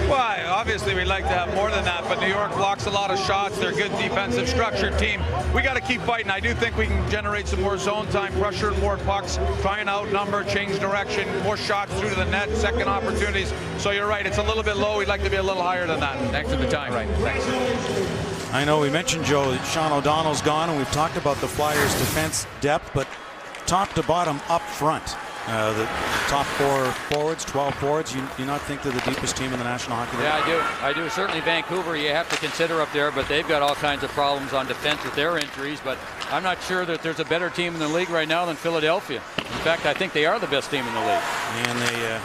Well, obviously we'd like to have more than that, but New York blocks a lot of shots. They're a good defensive structured team. We got to keep fighting. I do think we can generate some more zone time, pressure more pucks, try and outnumber, change direction, more shots through to the net, second opportunities. So you're right, it's a little bit low. We'd like to be a little higher than that. Thanks for the time. Right, thanks. I know we mentioned, Joe, that Sean O'Donnell's gone, and we've talked about the Flyers' defense depth, but top to bottom up front. The top 4 forwards, 12 forwards, you not think they're the deepest team in the National Hockey League? Yeah, I do. Certainly Vancouver you have to consider up there, but they've got all kinds of problems on defense with their injuries, but I'm not sure that there's a better team in the league right now than Philadelphia. In fact, I think they are the best team in the league. And they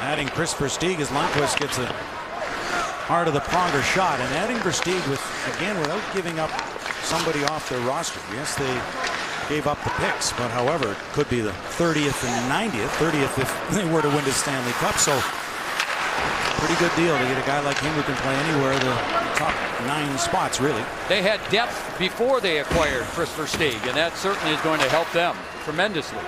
adding Chris Versteeg as Lundqvist gets a heart of the pronger shot, and adding Versteeg without giving up somebody off their roster. Yes, they gave up the picks, but however, it could be the 30th and 30th if they were to win the Stanley Cup. So pretty good deal to get a guy like him who can play anywhere, the top 9 spots, really. They had depth before they acquired Chris Versteeg, and that certainly is going to help them tremendously.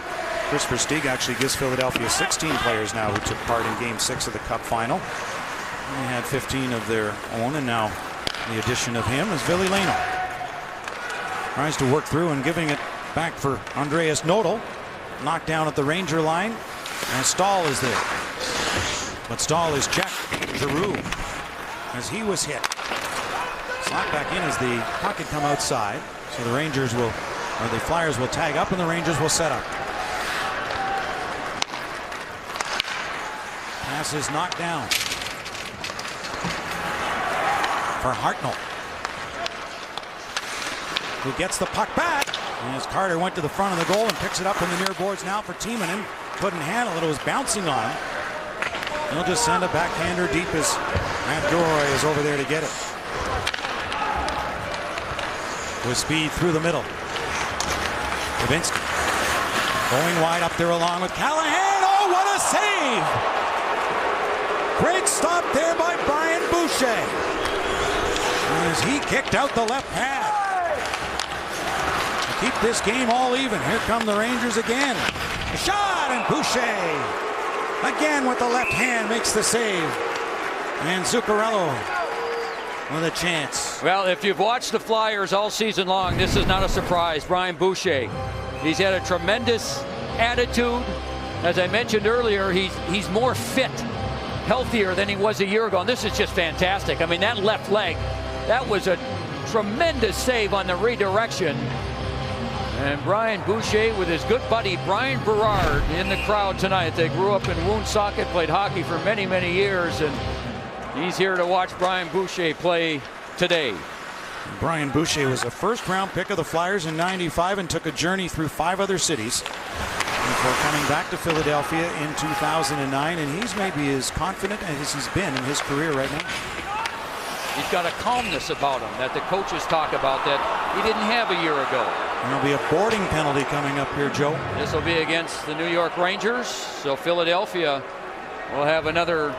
Chris Versteeg actually gives Philadelphia 16 players now who took part in Game 6 of the Cup final. They had 15 of their own, and now the addition of him is Ville Leino. Tries to work through and giving it back for Andreas Nodal. Knocked down at the Ranger line, and Stahl is there. But Stahl is checked. Giroux, as he was hit. Slot back in as the puck had come outside. So the Flyers will tag up, and the Rangers will set up. Pass is knocked down for Hartnell, who gets the puck back. And as Carter went to the front of the goal and picks it up in the near boards now for Timonen. Couldn't handle it. It was bouncing on him. He'll just send a backhander deep as Matt Duroy is over there to get it. With speed through the middle. Levinsky going wide up there along with Callahan. Oh, what a save! Great stop there by Brian Boucher as he kicked out the left pad. Keep this game all even. Here come the Rangers again. A shot, and Boucher again with the left hand makes the save. And Zuccarello with a chance. Well, if you've watched the Flyers all season long, this is not a surprise. Brian Boucher, he's had a tremendous attitude. As I mentioned earlier, he's more fit, healthier than he was a year ago. And this is just fantastic. I mean, that left leg, that was a tremendous save on the redirection. And Brian Boucher with his good buddy Brian Berard in the crowd tonight. They grew up in Woonsocket, played hockey for many, many years, and he's here to watch Brian Boucher play today. Brian Boucher was a first-round pick of the Flyers in '95 and took a journey through 5 other cities before coming back to Philadelphia in 2009, and he's maybe as confident as he's been in his career right now. He's got a calmness about him that the coaches talk about that he didn't have a year ago. There'll be a boarding penalty coming up here, Joe. This will be against the New York Rangers, so Philadelphia will have another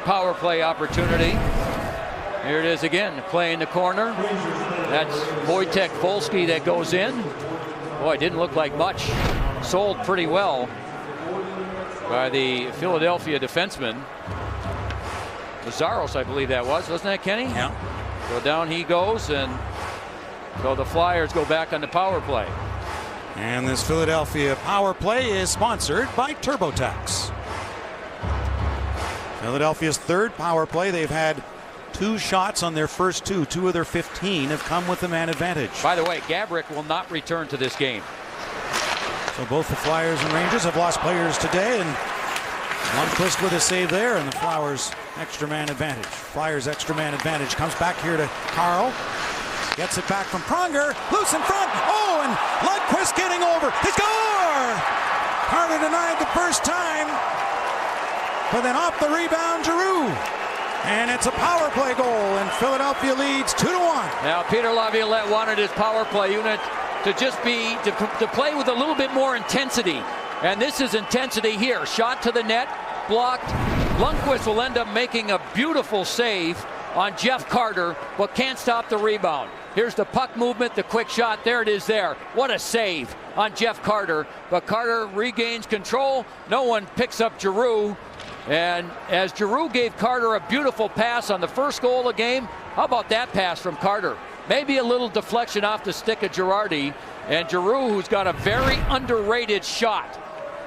power play opportunity. Here it is again, play in the corner. That's Wojtek Wolski that goes in. Boy, it didn't look like much. Sold pretty well by the Philadelphia defenseman. Lazzaros, I believe that was, wasn't that, Kenny? Yeah. So down he goes, and so the Flyers go back on the power play. And this Philadelphia power play is sponsored by TurboTax. Philadelphia's third power play. They've had 2 shots on their first 2. 2 of their 15 have come with the man advantage. By the way, Gabrick will not return to this game. So both the Flyers and Rangers have lost players today, and Lundqvist with a save there, and the Flyers extra man advantage. Flyers extra man advantage comes back here to Carl. Gets it back from Pronger. Loose in front. Oh, and Lundqvist getting over. He score! Carter denied the first time, but then off the rebound, Giroux. And it's a power play goal, and Philadelphia leads 2-1. Now, Peter Laviolette wanted his power play unit to just be, to play with a little bit more intensity. And this is intensity here. Shot to the net, blocked. Lundqvist will end up making a beautiful save on Jeff Carter, but can't stop the rebound. Here's the puck movement, the quick shot. There it is there. What a save on Jeff Carter. But Carter regains control. No one picks up Giroux. And as Giroux gave Carter a beautiful pass on the first goal of the game, how about that pass from Carter? Maybe a little deflection off the stick of Girardi. And Giroux, who's got a very underrated shot,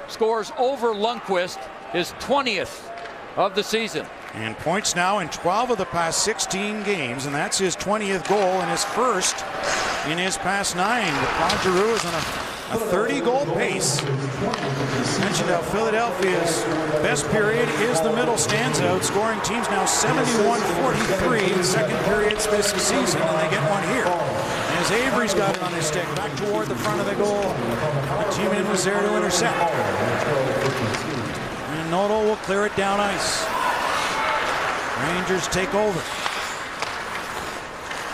scores over Lundqvist, his 20th of the season. And points now in 12 of the past 16 games, and that's his 20th goal and his first in his past 9. Claude Giroux is on a 30-goal pace. Mentioned how Philadelphia's best period is the middle stands out, scoring teams now 71-43 in second periods this season, and they get one here. As Avery's got it on his stick, back toward the front of the goal. Timonen was there to intercept. And Noto will clear it down ice. Rangers take over.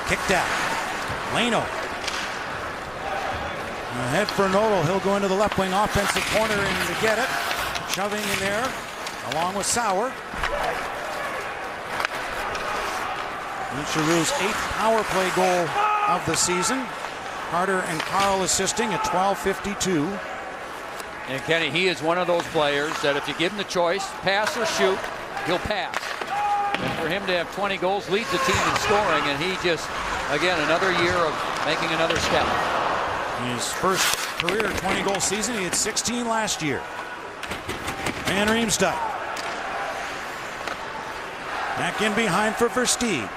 Kicked out. Leno. Ahead for Noto. He'll go into the left wing offensive corner and to get it. Shoving in there along with Sauer. Giroux's 8th power play goal of the season. Carter and Carl assisting at 12:52. And Kenny, he is one of those players that if you give him the choice, pass or shoot, he'll pass. And for him to have 20 goals, leads the team in scoring, and he just, again, another year of making another step. His first career 20-goal season, he had 16 last year. Van Riemsdyk. Back in behind for Versteeg.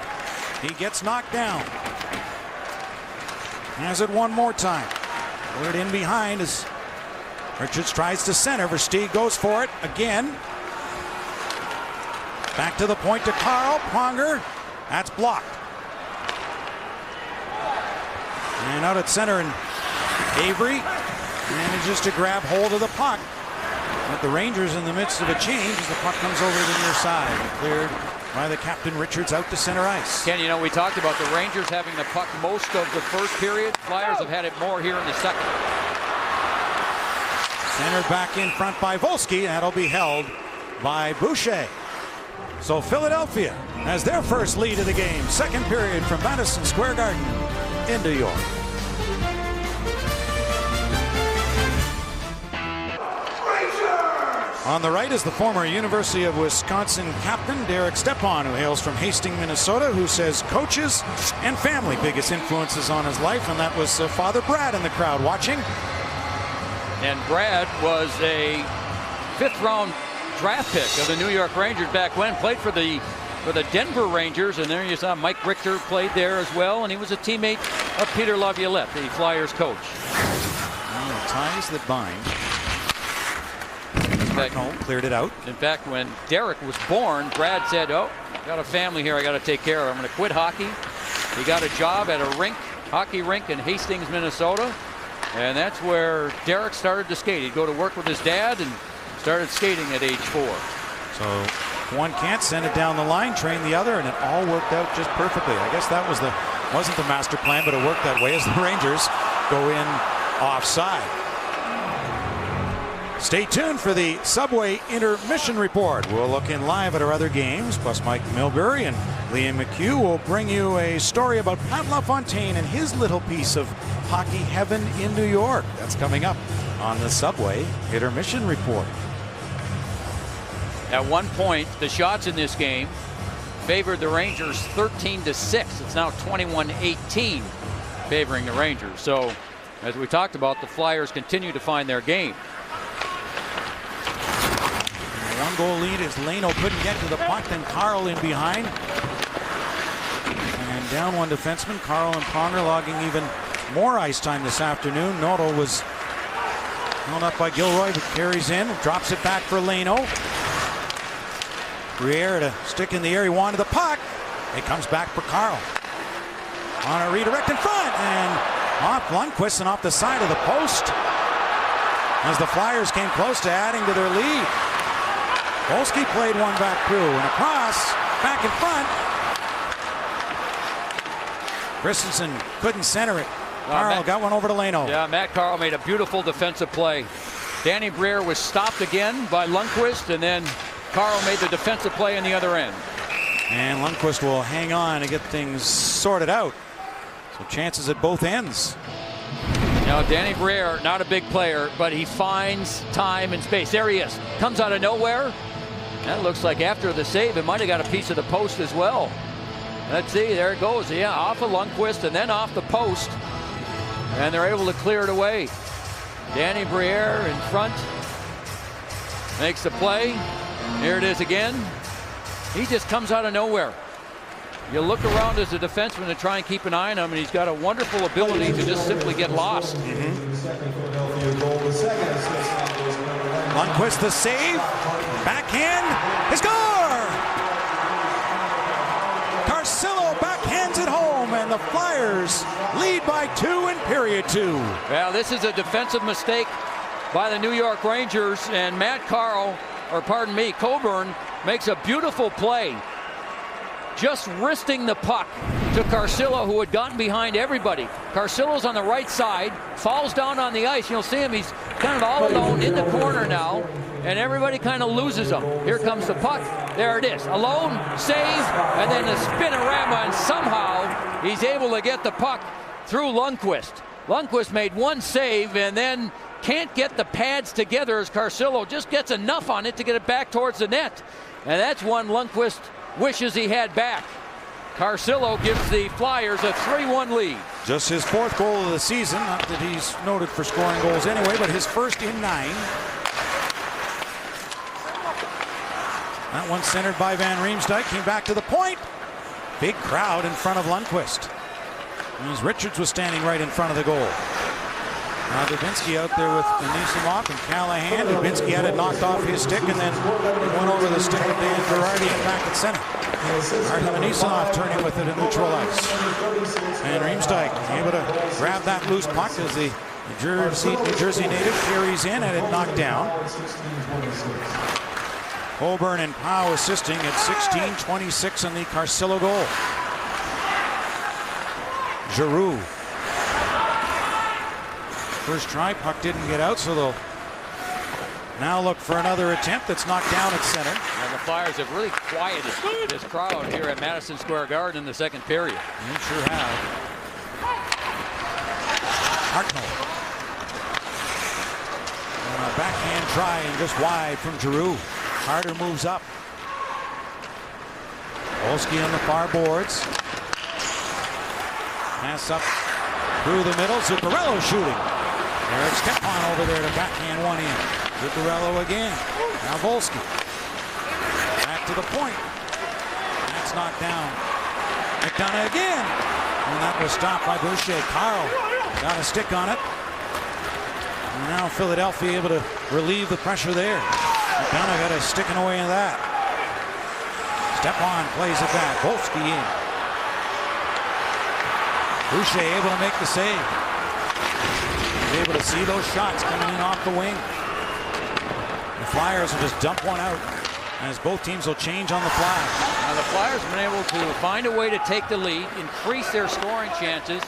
He gets knocked down. Has it one more time. Put it in behind as Richards tries to center. Versteeg goes for it again. Back to the point to Carl. Pronger. That's blocked. And out at center, and Avery manages to grab hold of the puck. But the Rangers in the midst of a change as the puck comes over to the near side. Cleared by the captain. Richards out to center ice. Ken, you know, we talked about the Rangers having the puck most of the first period. Flyers have had it more here in the second. Centered back in front by Wolski. That'll be held by Boucher. So Philadelphia has their first lead of the game. Second period from Madison Square Garden in New York. On the right is the former University of Wisconsin captain, Derek Stepan, who hails from Hastings, Minnesota, who says coaches and family biggest influences on his life, and that was Father Brad in the crowd watching. And Brad was a 5th-round draft pick of the New York Rangers back when, played for the Denver Rangers, and there you saw Mike Richter played there as well, and he was a teammate of Peter Laviolette, the Flyers coach. Well, the ties that bind. Home cleared it out. In fact, when Derek was born, Brad said, "Oh, got a family here I got to take care of. I'm going to quit hockey." He got a job at a hockey rink in Hastings, Minnesota, and that's where Derek started to skate. He'd go to work with his dad and started skating at age 4. So one can't send it down the line, train the other, and it all worked out just perfectly. I guess that wasn't the master plan, but it worked that way as the Rangers go in offside. Stay tuned for the Subway Intermission Report. We'll look in live at our other games, plus Mike Milbury and Liam McHugh will bring you a story about Pat LaFontaine and his little piece of hockey heaven in New York. That's coming up on the Subway Intermission Report. At one point, the shots in this game favored the Rangers 13-6. It's now 21-18 favoring the Rangers. So, as we talked about, the Flyers continue to find their game. One goal lead as Leno couldn't get to the puck, then Carl in behind. And down one defenseman, Carl and Pronger logging even more ice time this afternoon. Noto was held up by Gilroy, but carries in, drops it back for Leno. Briere to stick in the air, he wanted the puck. It comes back for Carl. On a redirect in front, and off Lundqvist and off the side of the post as the Flyers came close to adding to their lead. Volsky played one back through and across, back in front. Christensen couldn't center it. Carl got one over to Leno. Yeah, Matt Carl made a beautiful defensive play. Danny Briere was stopped again by Lundqvist, and then Carl made the defensive play in the other end. And Lundqvist will hang on to get things sorted out. So chances at both ends. Now, Danny Briere, not a big player, but he finds time and space. There he is. Comes out of nowhere. That looks like after the save, it might have got a piece of the post as well. Let's see, there it goes. Yeah, off of Lundqvist and then off the post. And they're able to clear it away. Danny Briere in front. Makes the play. Here it is again. He just comes out of nowhere. You look around as a defenseman to try and keep an eye on him, and he's got a wonderful ability to just simply get lost. Lundqvist the save. Backhand. He score! Carcillo backhands it home, and the Flyers lead by 2 in period 2. Well, this is a defensive mistake by the New York Rangers, and Coburn makes a beautiful play. Just wristing the puck to Carcillo, who had gotten behind everybody. Carcillo's on the right side, falls down on the ice. You'll see him, he's kind of all alone in the corner now, and everybody kind of loses him. Here comes the puck. There it is. Alone, save, and then the spinorama, and somehow he's able to get the puck through Lundqvist. Lundqvist made one save and then can't get the pads together as Carcillo just gets enough on it to get it back towards the net. And that's one Lundqvist wishes he had back. Carcillo gives the Flyers a 3-1 lead. Just his 4th goal of the season. Not that he's noted for scoring goals anyway, but his first in 9. That one centered by Van Riemsdyk. Came back to the point. Big crowd in front of Lundqvist. As Richards was standing right in front of the goal. Now Dubinsky out there with Anisimov and Callahan. Dubinsky had it knocked off his stick and then went over the stick of Dan Girardi and back at center. Artem Anisimov turning with it in neutral ice. And Riemsdyk able to grab that loose puck as the New Jersey native carries in and it knocked down. Coburn and Powell assisting at 16:26 on the Carcillo goal. Giroux. First try, puck didn't get out, so they'll now look for another attempt that's knocked down at center. And the Flyers have really quieted this crowd here at Madison Square Garden in the second period. They sure have. Hartnell. And a backhand try and just wide from Giroux. Carter moves up. Volsky on the far boards. Pass up through the middle. Zuccarello shooting. Eric Stepan over there to backhand one in. Zuccarello again. Now Volsky. Back to the point. That's knocked down. McDonough again. And that was stopped by Boucher. Carl got a stick on it. And now Philadelphia able to relieve the pressure there. McDonough got a sticking away in that. Stepan plays it back. Volsky in. Boucher able to make the save. He's able to see those shots coming in off the wing. The Flyers will just dump one out as both teams will change on the fly. Now the Flyers have been able to find a way to take the lead, increase their scoring chances,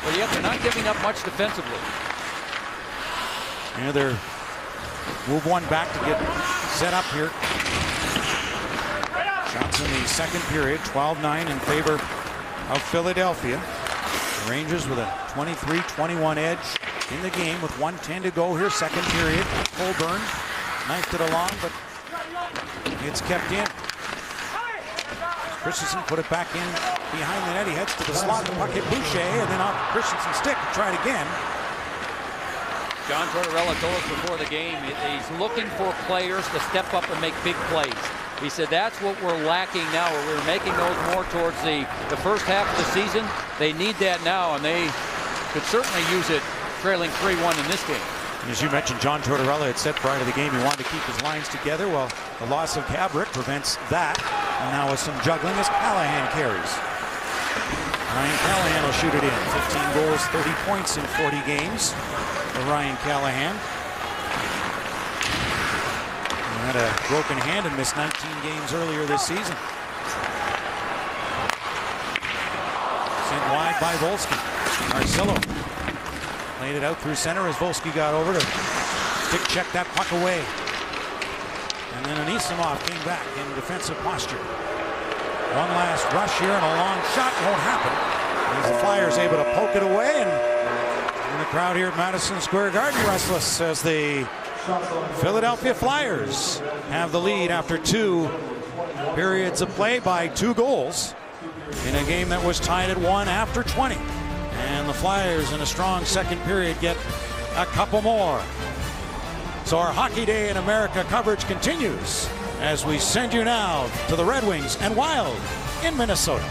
but yet they're not giving up much defensively. Yeah, they're move one back to get set up here. Shots in the second period, 12-9 in favor of Philadelphia. The Rangers with a 23-21 edge in the game with 1:10 to go here, second period. Colburn knifed it along, but it's kept in. Christensen put it back in behind the net. He heads to the slot. The puck hit Boucher, and then off Christensen's stick to try it again. John Tortorella told us before the game he's looking for players to step up and make big plays. He said that's what we're lacking now. We're making those more towards the first half of the season. They need that now, and they could certainly use it trailing 3-1 in this game. And as you mentioned, John Tortorella had said prior to the game he wanted to keep his lines together. Well, the loss of Gabrick prevents that. And now with some juggling as Callahan carries. Ryan Callahan will shoot it in. 15 goals, 30 points in 40 games for Ryan Callahan. He had a broken hand and missed 19 games earlier this season. Sent wide by Volsky. Marcelo laid it out through center as Volsky got over to stick check that puck away. And then Anisimov came back in defensive posture. One last rush here and a long shot won't happen. As the Flyers able to poke it away, and the crowd here at Madison Square Garden restless as the Philadelphia Flyers have the lead after 2 periods of play by 2 goals in a game that was tied at 1 after 20. And the Flyers in a strong second period get a couple more. So our Hockey Day in America coverage continues as we send you now to the Red Wings and Wild in Minnesota.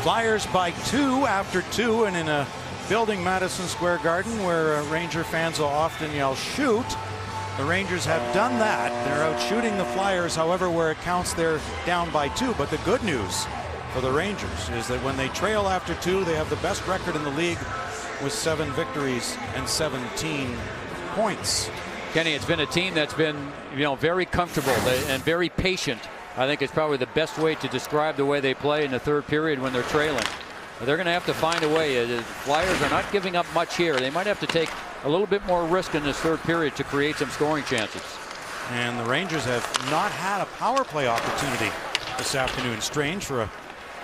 Flyers by 2 after 2, and in a building, Madison Square Garden, where Ranger fans will often yell shoot. The Rangers have done that. They're out shooting the Flyers. However, where it counts, they're down by 2. But the good news for the Rangers is that when they trail after 2, they have the best record in the league with 7 victories and 17 points. Kenny, it's been a team that's been, very comfortable and very patient. I think it's probably the best way to describe the way they play in the third period when they're trailing. They're going to have to find a way. The Flyers are not giving up much here. They might have to take a little bit more risk in this third period to create some scoring chances. And the Rangers have not had a power play opportunity this afternoon. Strange for a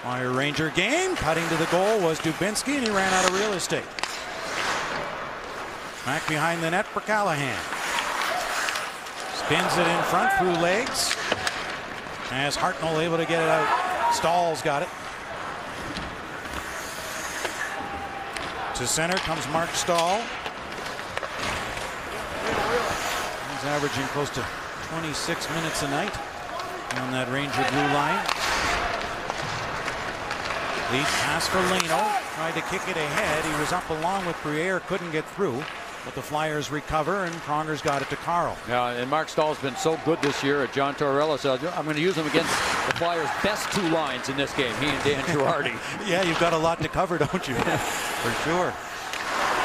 Fire Ranger game. Cutting to the goal was Dubinsky, and he ran out of real estate. Back behind the net for Callahan. Spins it in front through legs. As Hartnell able to get it out. Stahl's got it. To center comes Mark Stahl. He's averaging close to 26 minutes a night on that Ranger blue line. Lead pass for Leno. Tried to kick it ahead. He was up along with Briere. Couldn't get through. But the Flyers recover, and Pronger's got it to Carl. Yeah, and Mark Stahl's been so good this year at John Tortorella. So I'm going to use him against the Flyers' best 2 lines in this game, he and Dan Girardi. Yeah, you've got a lot to cover, don't you? For sure.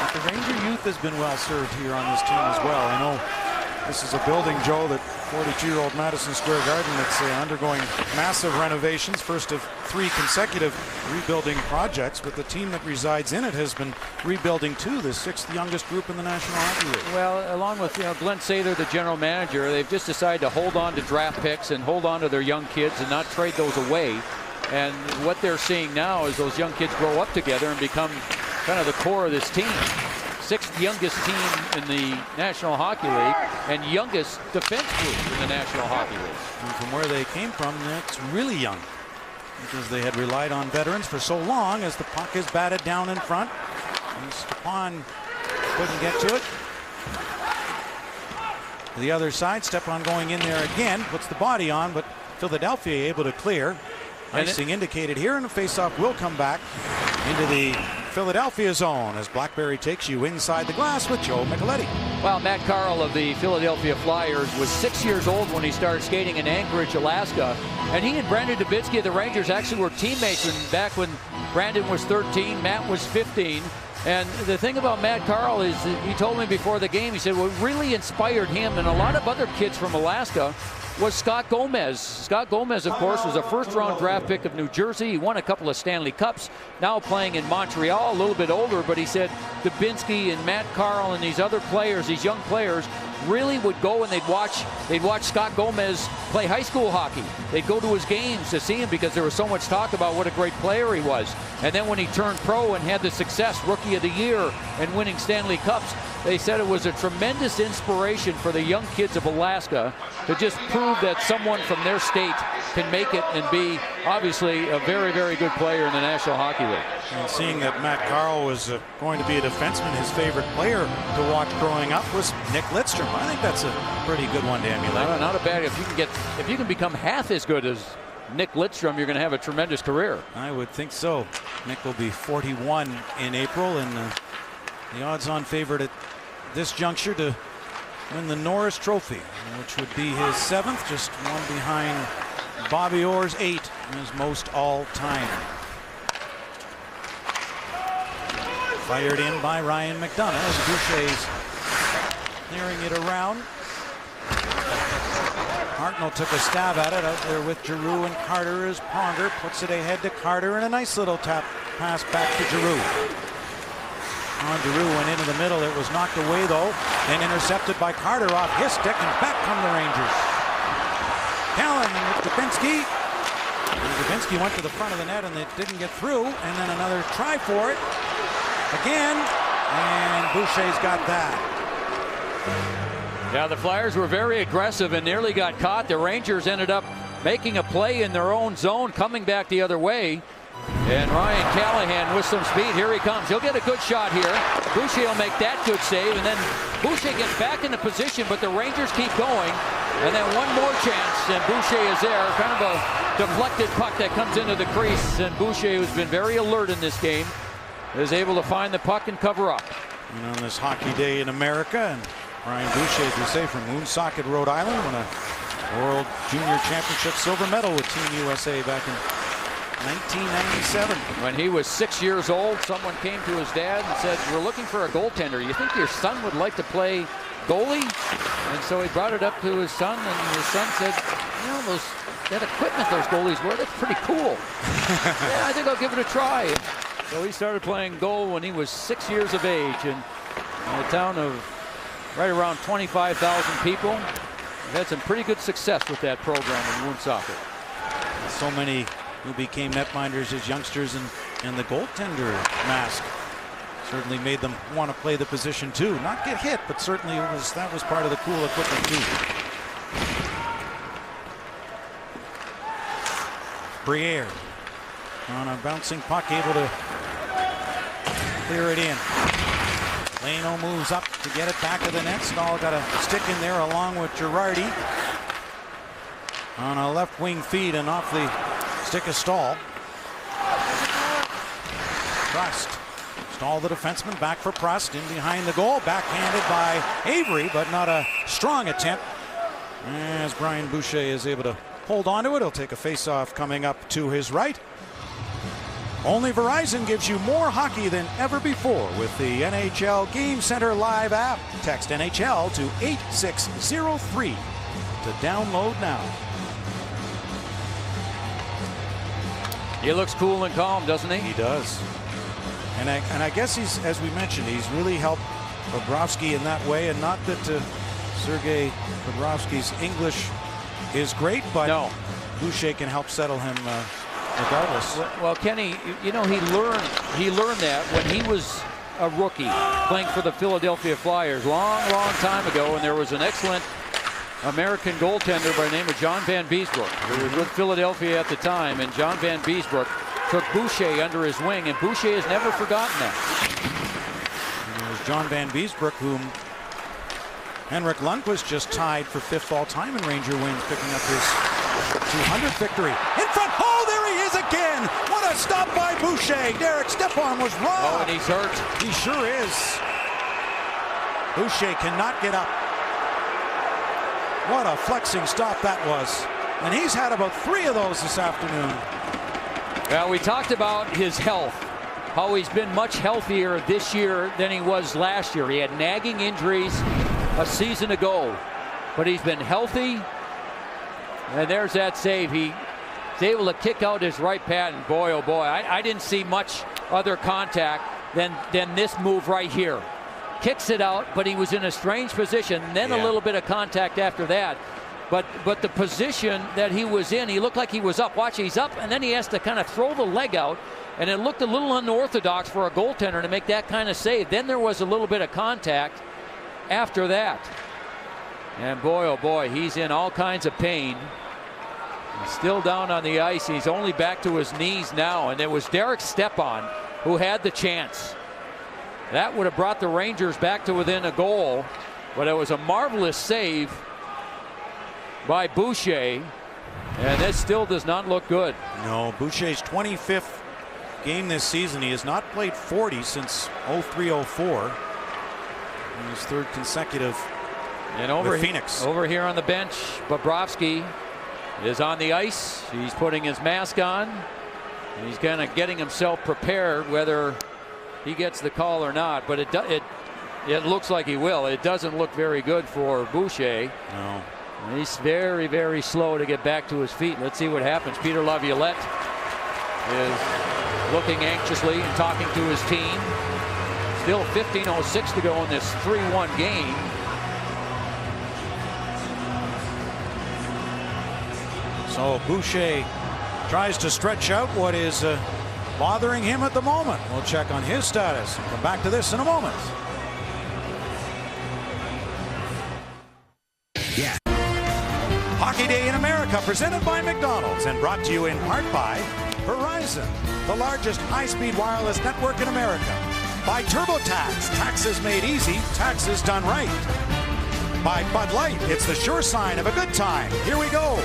But the Ranger youth has been well served here on this team as well. I know this is a building, Joe, that 42-year-old Madison Square Garden that's undergoing massive renovations, first of 3 consecutive rebuilding projects, but the team that resides in it has been rebuilding too, the 6th youngest group in the National Hockey League. Well, along with Glenn Sather, the general manager, they've just decided to hold on to draft picks and hold on to their young kids and not trade those away. And what they're seeing now is those young kids grow up together and become kind of the core of this team. 6th youngest team in the National Hockey League and youngest defense group in the National Hockey League. And from where they came from, that's really young, because they had relied on veterans for so long. As the puck is batted down in front, and Stepan couldn't get to it. To the other side, Stepan going in there again, puts the body on, but Philadelphia able to clear. Icing indicated here, and the faceoff will come back into the Philadelphia zone as Blackberry takes you inside the glass with Joe Micheletti. Well, Matt Carl of the Philadelphia Flyers was 6 years old when he started skating in Anchorage, Alaska. And he and Brandon Dubinsky of the Rangers actually were teammates back when Brandon was 13, Matt was 15. And the thing about Matt Carl is he told me before the game, he said what really inspired him and a lot of other kids from Alaska was Scott Gomez. Scott Gomez, of course, was a first-round draft pick of New Jersey. He won a couple of Stanley Cups, now playing in Montreal, a little bit older, but he said Dubinsky and Matt Carl and these other players, these young players, really would go and they'd watch Scott Gomez play high school hockey. They'd go to his games to see him because there was so much talk about what a great player he was. And then when he turned pro and had the success, Rookie of the Year and winning Stanley Cups, they said it was a tremendous inspiration for the young kids of Alaska to just prove that someone from their state can make it and be obviously a very, very good player in the National Hockey League. And seeing that Matt Carl was going to be a defenseman, his favorite player to watch growing up was Nick Lidstrom. I think that's a pretty good one to emulate. Not a bad. If you can become half as good as Nick Lidstrom, you're going to have a tremendous career. I would think so. Nick will be 41 in April, and the odds-on favorite at this juncture to win the Norris Trophy, which would be his 7th, just one behind Bobby Orr's 8, his most all-time. Fired in by Ryan McDonough as Boucher's clearing it around. Hartnell took a stab at it out there with Giroux and Carter as Pronger puts it ahead to Carter, and a nice little tap pass back to Giroux. Giroux went into the middle. It was knocked away though, and intercepted by Carter off his stick, and back come the Rangers. Callan with Dubinsky. Dubinsky went to the front of the net and it didn't get through, and then another try for it again, and Boucher's got that. Yeah, the Flyers were very aggressive and nearly got caught. The Rangers ended up making a play in their own zone, coming back the other way. And Ryan Callahan with some speed. Here he comes. He'll get a good shot here. Boucher will make that good save. And then Boucher gets back into position, but the Rangers keep going. And then one more chance, and Boucher is there. Kind of a deflected puck that comes into the crease. And Boucher, who's been very alert in this game, is able to find the puck and cover up. And on this hockey day in America, and Brian Boucher, as we say, from Woonsocket, Rhode Island, won a World Junior Championship silver medal with Team USA back in 1997. When he was 6 years old, someone came to his dad and said, "We're looking for a goaltender. You think your son would like to play goalie?" And so he brought it up to his son, and his son said, "You know, that equipment those goalies wear, that's pretty cool." "Yeah, I think I'll give it a try." So he started playing goal when he was 6 years of age, and in a town of right around 25,000 people. We've had some pretty good success with that program in Woonsocket. So many who became netminders as youngsters, and the goaltender mask certainly made them want to play the position too. Not get hit, but certainly that was part of the cool equipment too. Briere on a bouncing puck, able to clear it in. Leno moves up to get it back to the net. Stahl got a stick in there along with Girardi on a left wing feed and off the stick of Stahl. Prust. Stahl, the defenseman, back for Prust, in behind the goal, backhanded by Avery, but not a strong attempt. As Brian Boucher is able to hold on to it, he'll take a face-off coming up to his right. Only Verizon gives you more hockey than ever before with the NHL Game Center Live app. Text NHL to 8603 to download now. He looks cool and calm, doesn't he? He does. And I guess he's, as we mentioned, he's really helped Bobrovsky in that way. And not that Sergei Bobrovsky's English is great, but no. Boucher can help settle him regardless. Well, Kenny, you know, he learned that when he was a rookie playing for the Philadelphia Flyers long time ago, and there was an excellent American goaltender by the name of John Van Beesbrook, who was with Philadelphia at the time, and John Van Beesbrook took Boucher under his wing, and Boucher has never forgotten that. And it was John Van Beesbrook whom Henrik Lundqvist just tied for 5th all-time in Ranger wins, picking up his 200th victory. In front, oh, there he is again! What a stop by Boucher! Derek Stepan was wrong! Oh, and he's hurt. He sure is. Boucher cannot get up. What a flexing stop that was. And he's had about 3 of those this afternoon. Well, we talked about his health, how he's been much healthier this year than he was last year. He had nagging injuries a season ago, but he's been healthy. And there's that save. He's able to kick out his right pad, and boy, oh boy, I didn't see much other contact than this move right here. Kicks it out, but he was in a strange position. Then a little bit of contact after that. But the position that he was in, he looked like he was up. Watch, he's up, and then he has to kind of throw the leg out. And it looked a little unorthodox for a goaltender to make that kind of save. Then there was a little bit of contact after that. And boy, oh boy, he's in all kinds of pain. He's still down on the ice. He's only back to his knees now. And it was Derek Stepan who had the chance. That would have brought the Rangers back to within a goal. But it was a marvelous save by Boucher. And this still does not look good. No, Boucher's 25th game this season. He has not played 40 since 03-04. His 3rd consecutive. And over Phoenix. Over here on the bench, Bobrovsky is on the ice. He's putting his mask on. He's kind of getting himself prepared, whether he gets the call or not. But it looks like he will. It doesn't look very good for Boucher. No. He's very, very slow to get back to his feet. Let's see what happens. Peter Laviolette is looking anxiously and talking to his team. Still 15:06 to go in this 3-1 game. So Boucher tries to stretch out what is bothering him at the moment. We'll check on his status and come back to this in a moment. Yeah. Hockey Day in America, presented by McDonald's and brought to you in part by Verizon, the largest high-speed wireless network in America. By TurboTax, taxes made easy, taxes done right. By Bud Light, it's the sure sign of a good time. Here we go.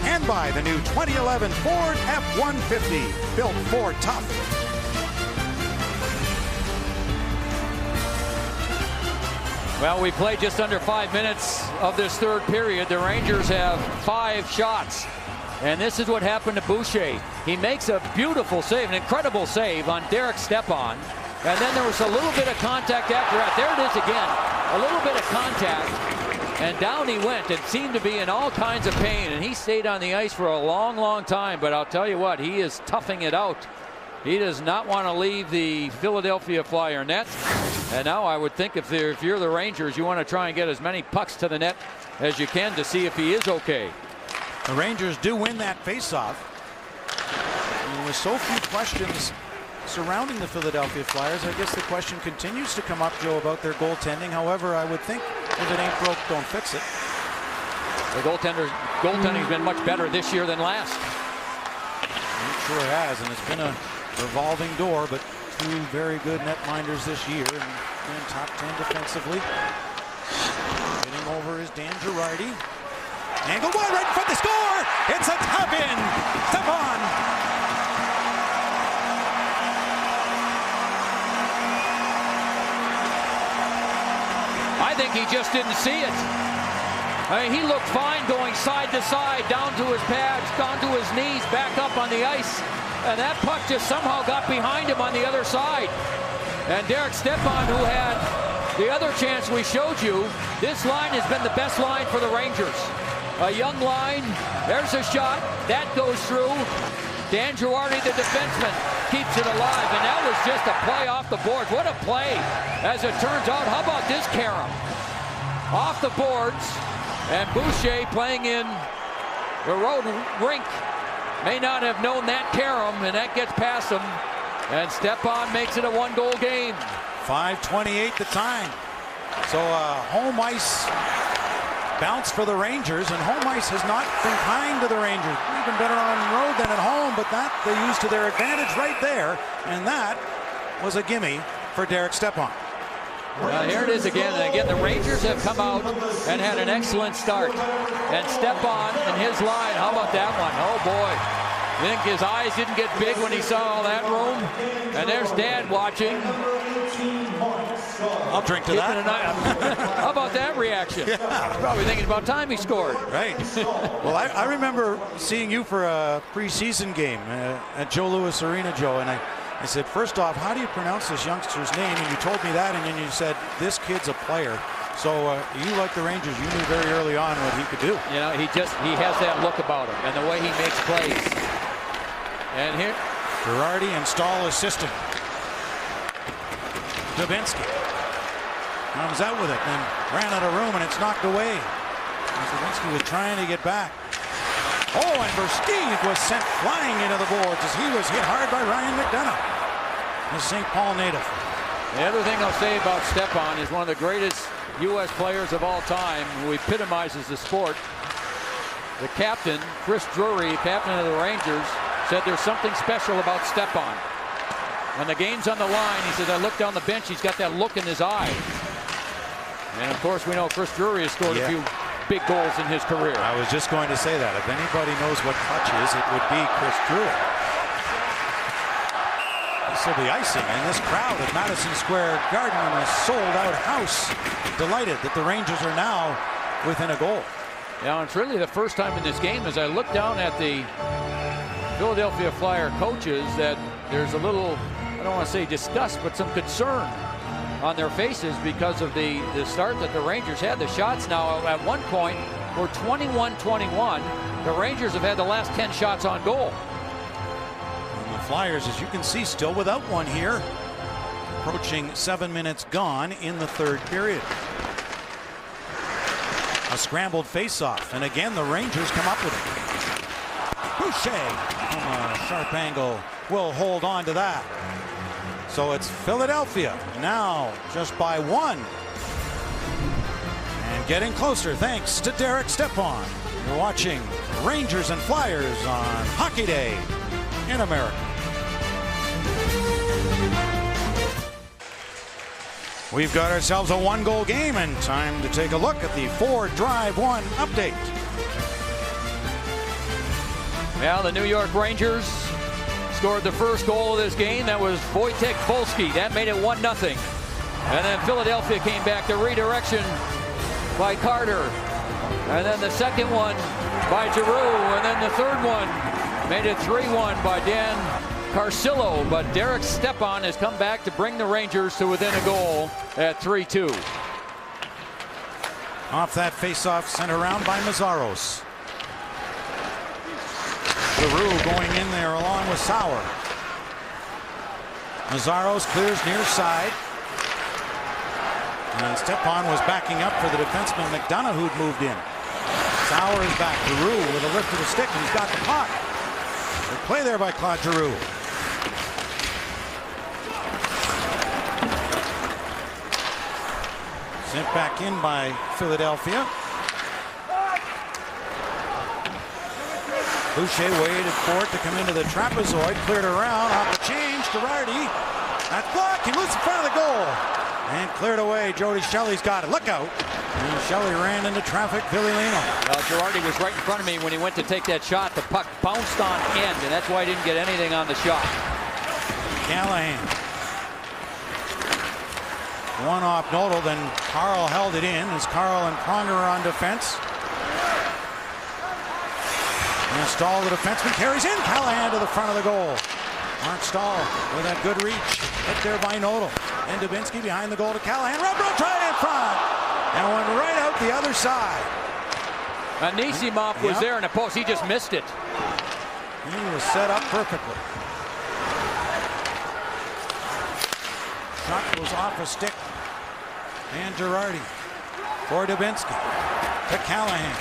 And by the new 2011 Ford F-150, built for tough. Well, we played just under 5 minutes of this 3rd period. The Rangers have 5 shots. And this is what happened to Boucher. He makes a beautiful save, an incredible save on Derek Stepan. And then there was a little bit of contact after that. There it is again. A little bit of contact. And down he went and seemed to be in all kinds of pain. And he stayed on the ice for a long, long time. But I'll tell you what, he is toughing it out. He does not want to leave the Philadelphia Flyer net. And now I would think if you're the Rangers, you want to try and get as many pucks to the net as you can to see if he is okay. The Rangers do win that faceoff. And with so few questions surrounding the Philadelphia Flyers, I guess the question continues to come up, Joe, about their goaltending. However, I would think if it ain't broke, don't fix it. The goaltending's been much better this year than last. It sure has, and it's been a revolving door, but 2 very good netminders this year, and been top 10 defensively. Getting over is Dan Girardi. Angled wide right in front, the score! It's a tap-in! Stepan! I think he just didn't see it. I mean, he looked fine going side to side, down to his pads, down to his knees, back up on the ice. And that puck just somehow got behind him on the other side. And Derek Stepan, who had the other chance we showed you, this line has been the best line for the Rangers. A young line. There's a shot. That goes through. Dan Girardi, the defenseman, keeps it alive. And that was just a play off the boards. What a play, as it turns out. How about this carom? Off the boards. And Boucher, playing in the road rink, may not have known that carom, and that gets past him. And Stepan makes it a 1-goal game. 5:28 the time. So home ice bounce for the Rangers, and home ice has not been kind to the Rangers. Even better on the road than at home, but that they used to their advantage right there, and that was a gimme for Derek Stepan. Well, here it is again, and again the Rangers have come out and had an excellent start. And Stepan and his line, how about that one? Oh boy. You think his eyes didn't get big when he saw all that room? And there's Dad watching. I'll drink to that. How about that reaction? Yeah. Probably thinking about time he scored. Right. Well, I remember seeing you for a preseason game at Joe Louis Arena, Joe, and I said, first off, how do you pronounce this youngster's name? And you told me that, and then you said, this kid's a player. So you, like the Rangers, you knew very early on what he could do. You know, he has that look about him and the way he makes plays. And here, Girardi and Stahl assistant. Dubinsky comes out with it, then ran out of room, and it's knocked away. Dubinsky was trying to get back. Oh, and Versteeg was sent flying into the boards as he was hit hard by Ryan McDonough, the St. Paul native. the other thing I'll say about Stepan is one of the greatest U.S. players of all time who epitomizes the sport. The captain, Chris Drury, captain of the Rangers, said there's something special about Stepan. When the game's on the line, he said, I look down the bench, he's got that look in his eye. And of course, we know Chris Drury has scored a few big goals in his career. I was just going to say that. If anybody knows what clutch is, it would be Chris Drury. This will be icing, and this crowd at Madison Square Garden in a sold-out house, delighted that the Rangers are now within a goal. Now, it's really the first time in this game, as I look down at the Philadelphia Flyer coaches, that there's a little, I don't want to say disgust, but some concern on their faces because of the start that the Rangers had. The shots now at one point were 21-21. The Rangers have had the last 10 shots on goal. And the Flyers, as you can see, still without one here. Approaching 7 minutes gone in the third period. A scrambled face-off, and again the Rangers come up with it. Boucher from a sharp angle will hold on to that. So it's Philadelphia now just by one. And getting closer thanks to Derek Stepan. You're watching Rangers and Flyers on Hockey Day in America. We've got ourselves a one-goal game, and time to take a look at the 4-drive-1 update. Well, the New York Rangers scored the first goal of this game. That was Wojtek Wolski. That made it 1-0. And then Philadelphia came back. The redirection by Carter. And then the second one by Giroux. And then the third one made it 3-1 by Dan Carcillo. But Derek Stepan has come back to bring the Rangers to within a goal at 3-2. Off that face-off, sent around by Mazzaros. Giroux going in there along with Sauer. Mazzaros clears near side. And Stepan was backing up for the defenseman McDonough, who'd moved in. Sauer is back. Giroux with a lift of the stick, and he's got the puck. Good play there by Claude Giroux. Sent back in by Philadelphia. Boucher waited for it to come into the trapezoid, cleared around, off the change, Girardi. That block, he moves in front of the goal. And cleared away, Jody Shelley's got it, look out. And Shelley ran into traffic, Villolino. Well, Girardi was right in front of me when he went to take that shot. The puck bounced on end, and that's why he didn't get anything on the shot. Callahan. One off Nodal, then Carl held it in as Carl and Pronger are on defense. And Stahl, the defenseman, carries in. Callahan to the front of the goal. Mark Stahl with that good reach. Hit there by Nodal. And Dubinsky behind the goal to Callahan. Rebro tried in front. And went right out the other side. Anisimov was there in the post. He just missed it. He was set up perfectly. Shot goes off a stick. And Girardi for Dubinsky. To Callahan.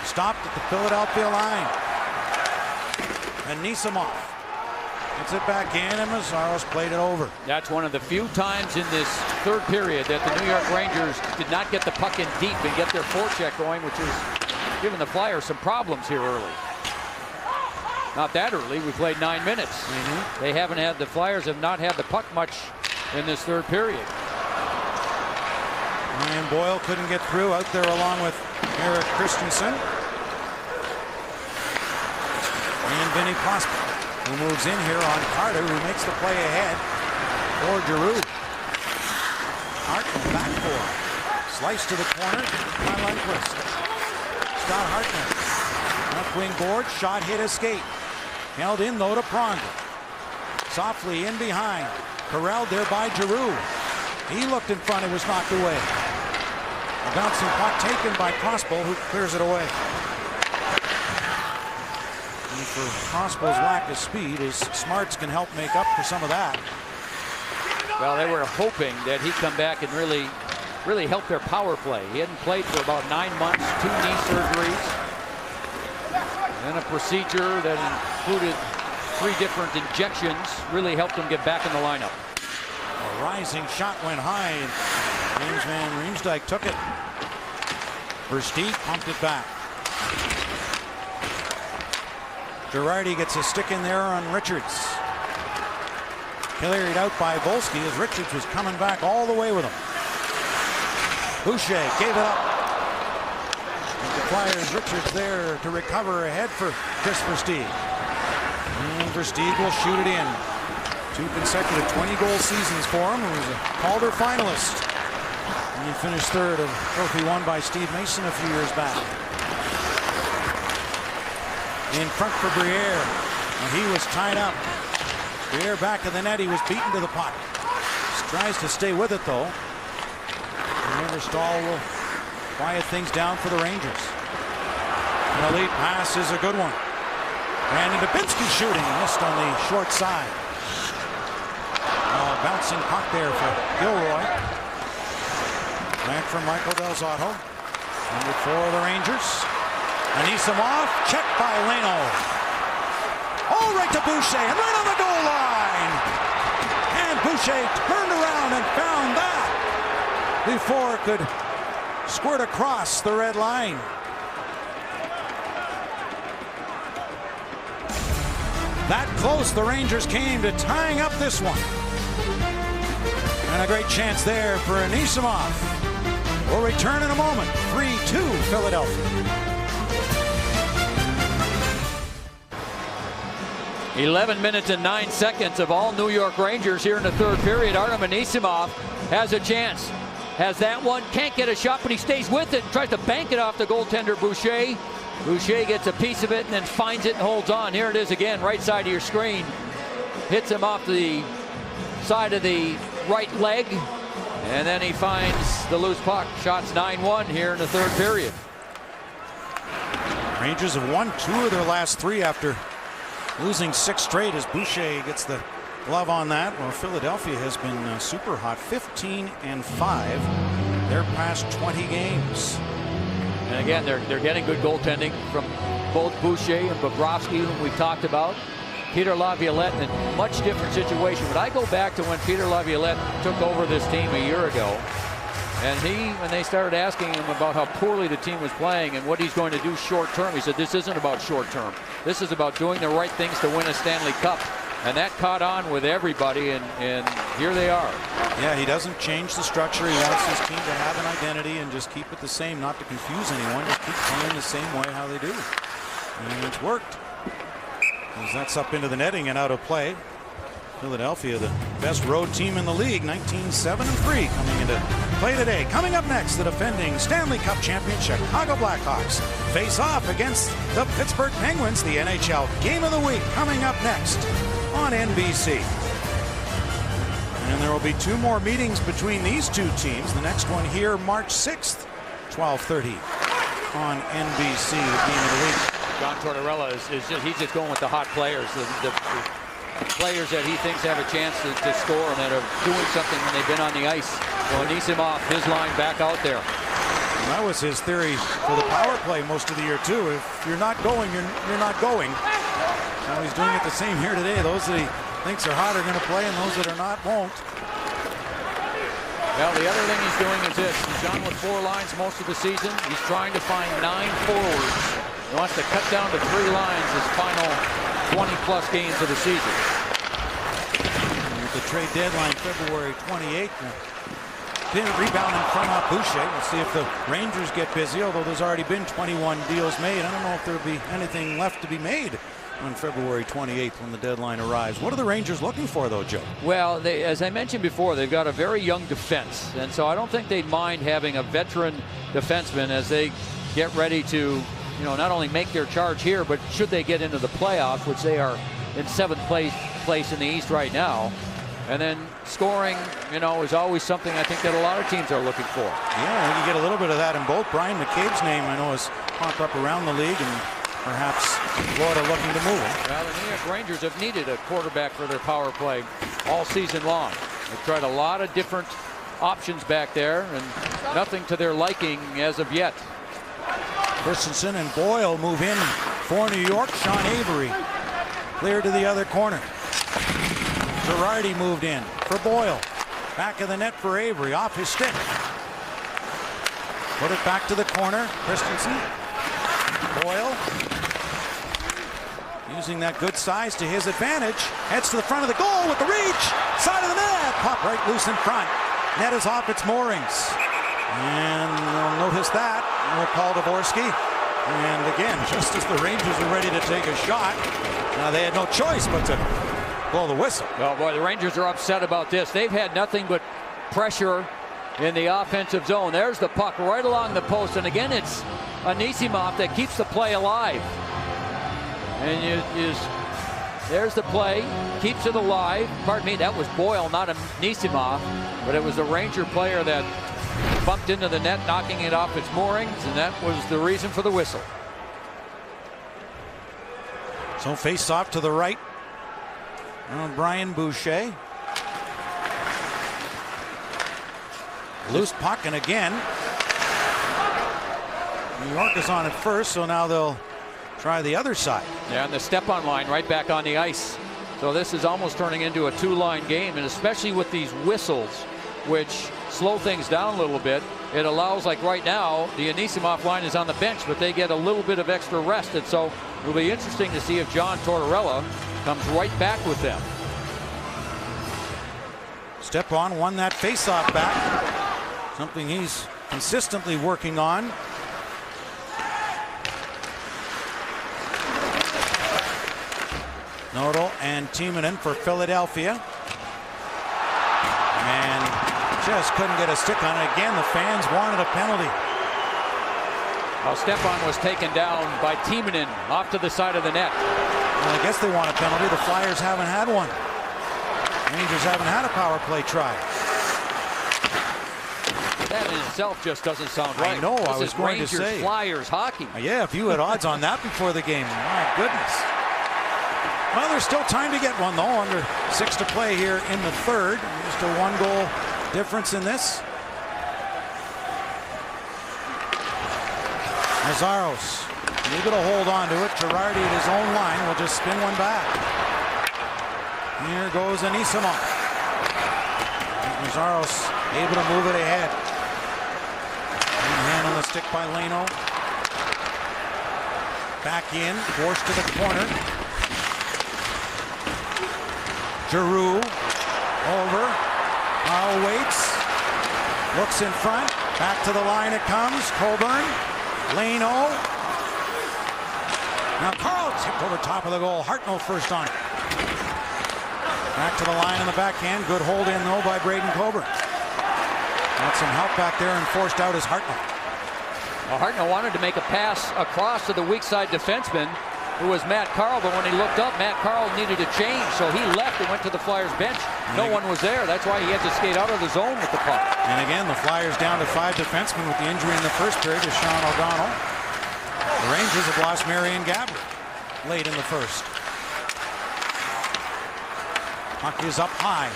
Stopped at the Philadelphia line. And Anisimov gets it back in, and Mazzaros played it over. That's one of the few times in this third period that the New York Rangers did not get the puck in deep and get their forecheck going, which is giving the Flyers some problems here early. Not that early. We played 9 minutes. They haven't had, the Flyers have not had the puck much in this third period. Ryan Boyle couldn't get through out there along with Eric Christensen. And Vinny Prosper, who moves in here on Carter, who makes the play ahead for Giroux. Hartman back four. Slice to the corner by Lundqvist. Scott Hartman. Left wing board, shot hit escape. Held in though to Pronger. Softly in behind. Corralled there by Giroux. He looked in front and was knocked away. A bouncing puck taken by Crossbow, who clears it away. And for Crossbow's lack of speed, his smarts can help make up for some of that. Well, they were hoping that he'd come back and really help their power play. He hadn't played for about 9 months, 2 knee surgeries, and a procedure that included 3 different injections really helped him get back in the lineup. A rising shot went high, and James Van Riemsdyk took it. Versteeg pumped it back. Girardi gets a stick in there on Richards. Carried out by Volsky as Richards was coming back all the way with him. Boucher gave it up. And the Flyers, Richards there to recover ahead for Chris Versteeg. And Versteeg will shoot it in. 2 consecutive 20-goal seasons for him. He was a Calder finalist. And he finished third of trophy won by Steve Mason a few years back. In front for Briere. And he was tied up. Briere back of the net. He was beaten to the puck. Tries to stay with it though. Remember, Stahl will quiet things down for the Rangers. An elite pass is a good one. Brandon Dubinsky shooting. Missed on the short side. Bouncing puck there for Gilroy. Back from Michael Del Zotto. Number 4 of the Rangers. Anisimov, checked by Leno. Oh, right to Boucher, and right on the goal line. And Boucher turned around and found that before it could squirt across the red line. That close the Rangers came to tying up this one. And a great chance there for Anisimov. We'll return in a moment. 3-2 Philadelphia. 11 minutes and 9 seconds of all New York Rangers here in the third period. Artem Anisimov has a chance. Has that one. Can't get a shot, but he stays with it and tries to bank it off the goaltender Boucher. Boucher gets a piece of it and then finds it and holds on. Here it is again, right side of your screen. Hits him off the side of the right leg. And then he finds the loose puck. Shots 9-1 here in the third period. Rangers have won 2 of their last 3 after losing 6 straight as Boucher gets the glove on that. Well, Philadelphia has been super hot, 15-5. Their past 20 games. And again, they're getting good goaltending from both Boucher and Bobrovsky, whom we talked about. Peter Laviolette in a much different situation. But I go back to when Peter Laviolette took over this team a year ago. And when they started asking him about how poorly the team was playing and what he's going to do short term, he said, this isn't about short term. This is about doing the right things to win a Stanley Cup. And that caught on with everybody, and here they are. Yeah, he doesn't change the structure. He wants his team to have an identity and just keep it the same, not to confuse anyone. Just keep playing the same way how they do. And it's worked. As that's up into the netting and out of play. Philadelphia, the best road team in the league, 19-7-3 coming into play today. Coming up next, the defending Stanley Cup champion Chicago Blackhawks face off against the Pittsburgh Penguins. The NHL Game of the Week coming up next on NBC. And there will be 2 more meetings between these 2 teams. The next one here, March 6th, 12:30 on NBC, the Game of the Week. John Tortorella he's just going with the hot players, the players that he thinks have a chance to score and that are doing something when they've been on the ice. So Anisimov, his line back out there. And that was his theory for the power play most of the year too. If you're not going, you're not going. Now he's doing it the same here today. Those that he thinks are hot are going to play, and those that are not won't. Well, the other thing he's doing is this. He's gone with 4 lines most of the season. He's trying to find 9 forwards. He wants to cut down to 3 lines his final 20-plus games of the season. At the trade deadline, February 28th. Then rebound in front of Boucher. We'll see if the Rangers get busy, although there's already been 21 deals made. I don't know if there'll be anything left to be made on February 28th when the deadline arrives. What are the Rangers looking for, though, Joe? Well, as I mentioned before, they've got a very young defense, and so I don't think they'd mind having a veteran defenseman as they get ready to, not only make their charge here, but should they get into the playoffs, which they are in 7th place in the East right now. And then scoring, is always something I think that a lot of teams are looking for. Yeah, I think you get a little bit of that in both. Brian McCabe's name, I know, has popped up around the league, and perhaps Florida looking to move him. Well, the New York Rangers have needed a quarterback for their power play all season long. They've tried a lot of different options back there, and nothing to their liking as of yet. Christensen and Boyle move in for New York. Sean Avery clear to the other corner. Girardi moved in for Boyle. Back of the net for Avery, off his stick. Put it back to the corner. Christensen. Boyle. Using that good size to his advantage. Heads to the front of the goal with the reach. Side of the net. Pop right loose in front. Net is off its moorings. And they'll notice that. We'll call Dvorsky. And again, just as the Rangers are ready to take a shot, they had no choice but to blow the whistle. Oh boy, the Rangers are upset about this. They've had nothing but pressure in the offensive zone. There's the puck right along the post, and again it's Anisimov that keeps the play alive. And there's the play, keeps it alive. Pardon me, that was Boyle, not Anisimov, but it was the Ranger player that bumped into the net, knocking it off its moorings, and that was the reason for the whistle. So face off to the right. Brian Boucher. Loose puck, and again New York is on it first, so now they'll try the other side. Yeah, and the step-on line right back on the ice. So this is almost turning into a two-line game, and especially with these whistles, which slow things down a little bit, it allows, like right now, the Anisimov line is on the bench, but they get a little bit of extra rest, and so it'll be interesting to see if John Tortorella comes right back with them. Stepan won that face-off back, something he's consistently working on. Nodal and Timonen for Philadelphia. And just couldn't get a stick on it. Again, the fans wanted a penalty. Well, Stepan was taken down by Timonen off to the side of the net. Well, I guess they want a penalty. The Flyers haven't had one. Rangers haven't had a power play try. That in itself just doesn't sound right. I know, this I was going Rangers, to say. Flyers hockey. Yeah, if you had odds on that before the game, my goodness. Well, there's still time to get one, though. Under 6 to play here in the third. Just a 1-goal difference in this. Nazaros able to hold on to it. Girardi at his own line will just spin one back. Here goes Anisimov. Nazaros able to move it ahead. Hand on the stick by Leno. Back in, forced to the corner. Giroux over. Powell waits. Looks in front. Back to the line it comes. Coburn. Leno. Now Carl tipped over top of the goal. Hartnell first on it. Back to the line on the backhand. Good hold in though by Braden Coburn. Got some help back there and forced out is Hartnell. Well, Hartnell wanted to make a pass across to the weak side defenseman, who was Matt Carl, but when he looked up, Matt Carl needed a change, so he left and went to the Flyers bench. No one was there. That's why he had to skate out of the zone with the puck. And again, the Flyers down to 5 defensemen with the injury in the first period to Sean O'Donnell. The Rangers have lost Marion Gabbard late in the first. Puck is up high.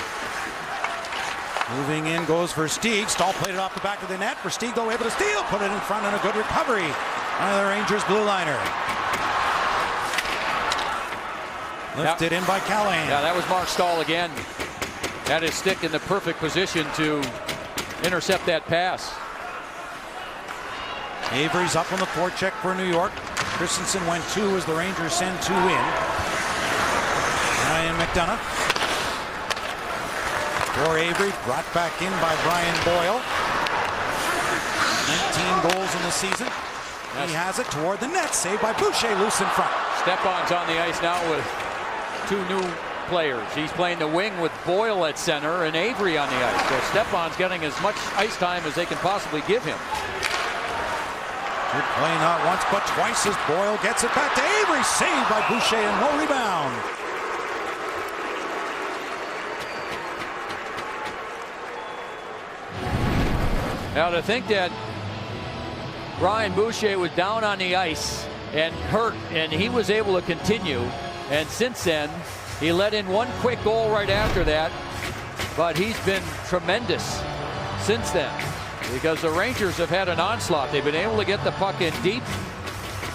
Moving in goes for Stieg. Stahl played it off the back of the net. For Stieg, though, able to steal. Put it in front and a good recovery by the Rangers blue liner. Lifted in by Callahan. Yeah, that was Mark Stahl again. Had his stick in the perfect position to intercept that pass. Avery's up on the forecheck for New York. Christensen went 2 as the Rangers send 2 in. Ryan McDonough. For Avery, brought back in by Brian Boyle. 19 goals in the season. He has it toward the net. Saved by Boucher, loose in front. Stepan's on the ice now with 2 new players. He's playing the wing with Boyle at center and Avery on the ice. So Stepan's getting as much ice time as they can possibly give him. Good play, not once but twice as Boyle gets it back to Avery. Saved by Boucher and no rebound. Now to think that Brian Boucher was down on the ice and hurt, and he was able to continue. And since then, he let in 1 quick goal right after that. But he's been tremendous since then, because the Rangers have had an onslaught. They've been able to get the puck in deep,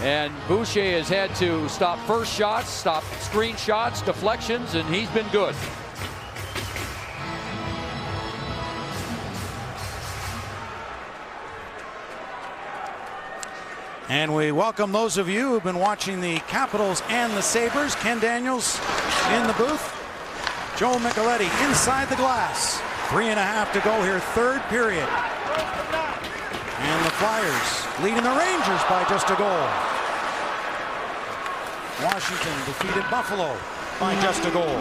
and Boucher has had to stop first shots, stop screen shots, deflections, and he's been good. And we welcome those of you who've been watching the Capitals and the Sabres. Ken Daniels in the booth. Joe Micheletti inside the glass. 3.5 to go here, 3rd period. And the Flyers leading the Rangers by just a goal. Washington defeated Buffalo by just a goal.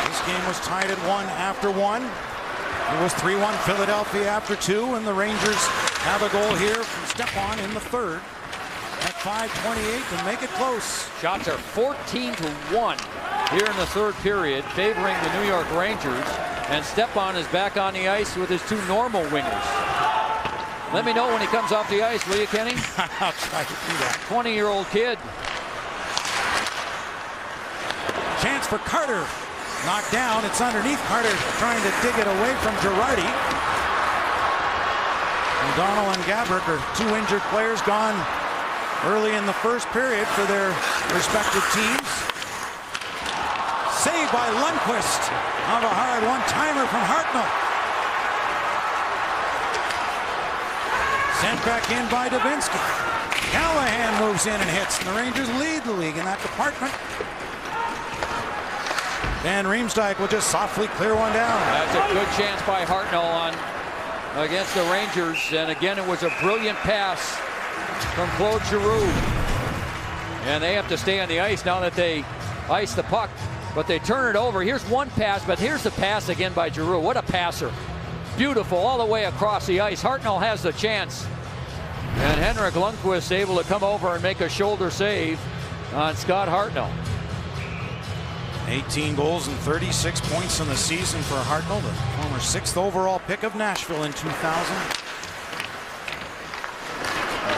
This game was tied at 1 after 1. It was 3-1 Philadelphia after 2, and the Rangers have a goal here from Stepan in the 3rd at 5:28 to make it close. Shots are 14-1 here in the 3rd period, favoring the New York Rangers. And Stepan is back on the ice with his 2 normal wingers. Let me know when he comes off the ice, will you, Kenny? I'll try to do that. 20-year-old kid. Chance for Carter. Knocked down. It's underneath. Carter trying to dig it away from Girardi. O'Donnell and Gabrick are 2 injured players gone early in the 1st period for their respective teams. Saved by Lundqvist. Of a hard one-timer from Hartnell. Sent back in by Davinsky. Callahan moves in and hits, and the Rangers lead the league in that department. Van Riemsdyk will just softly clear one down. That's a good chance by Hartnell on against the Rangers, and again it was a brilliant pass from Claude Giroux. And they have to stay on the ice now that they ice the puck, but they turn it over. Here's one pass, but here's the pass again by Giroux. What a passer. Beautiful all the way across the ice. Hartnell has the chance, and Henrik Lundqvist able to come over and make a shoulder save on Scott Hartnell. 18 goals and 36 points in the season for Hartnell, the former 6th overall pick of Nashville in 2000.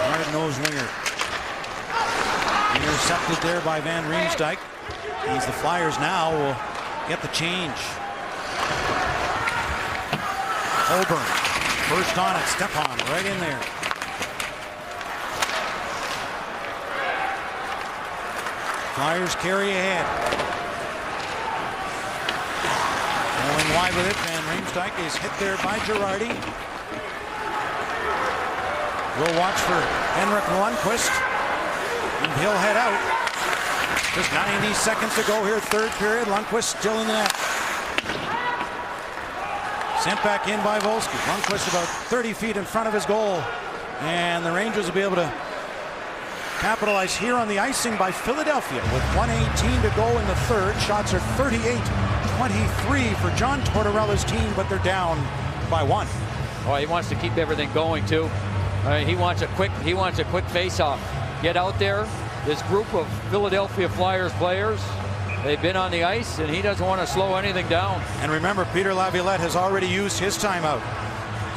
Hard-nosed winger. Intercepted there by Van Riemsdyk. He's the Flyers now will get the change. Holborn, first on it, Stepan right in there. Flyers carry ahead. Going wide with it, Van Riemsdyk is hit there by Girardi. We'll watch for Henrik Lundqvist, and he'll head out. Just 90 seconds to go here, 3rd period. Lundqvist still in the net. Sent back in by Volsky. Lundqvist about 30 feet in front of his goal, and the Rangers will be able to capitalize here on the icing by Philadelphia with 1:18 to go in the 3rd. Shots are 38-23 for John Tortorella's team, but they're down by 1. Oh, he wants to keep everything going too. He wants a quick face-off. Get out there. This group of Philadelphia Flyers players, they've been on the ice, and he doesn't want to slow anything down. And remember, Peter Laviolette has already used his timeout.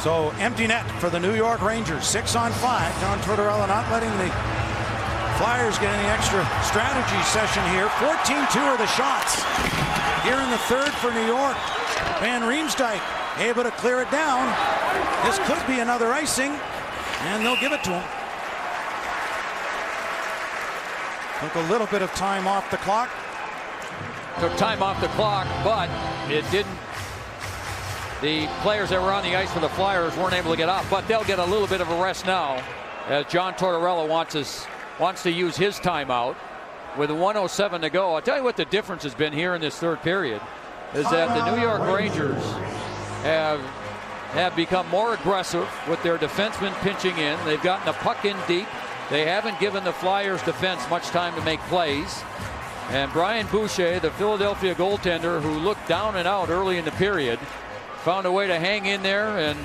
So empty net for the New York Rangers. 6 on 5. John Tortorella not letting the Flyers get any extra strategy session here. 14-2 are the shots here in the 3rd for New York. Van Riemsdyk able to clear it down. This could be another icing, and they'll give it to him. Took a little bit of time off the clock. Took time off the clock, but it didn't. The players that were on the ice for the Flyers weren't able to get off, but they'll get a little bit of a rest now, as John Tortorella wants to use his timeout with 1:07 to go. I'll tell you what the difference has been here in this 3rd period is that the New York Rangers have have become more aggressive with their defensemen pinching in. They've gotten the puck in deep. They haven't given the Flyers defense much time to make plays. And Brian Boucher, the Philadelphia goaltender, who looked down and out early in the period, found a way to hang in there, and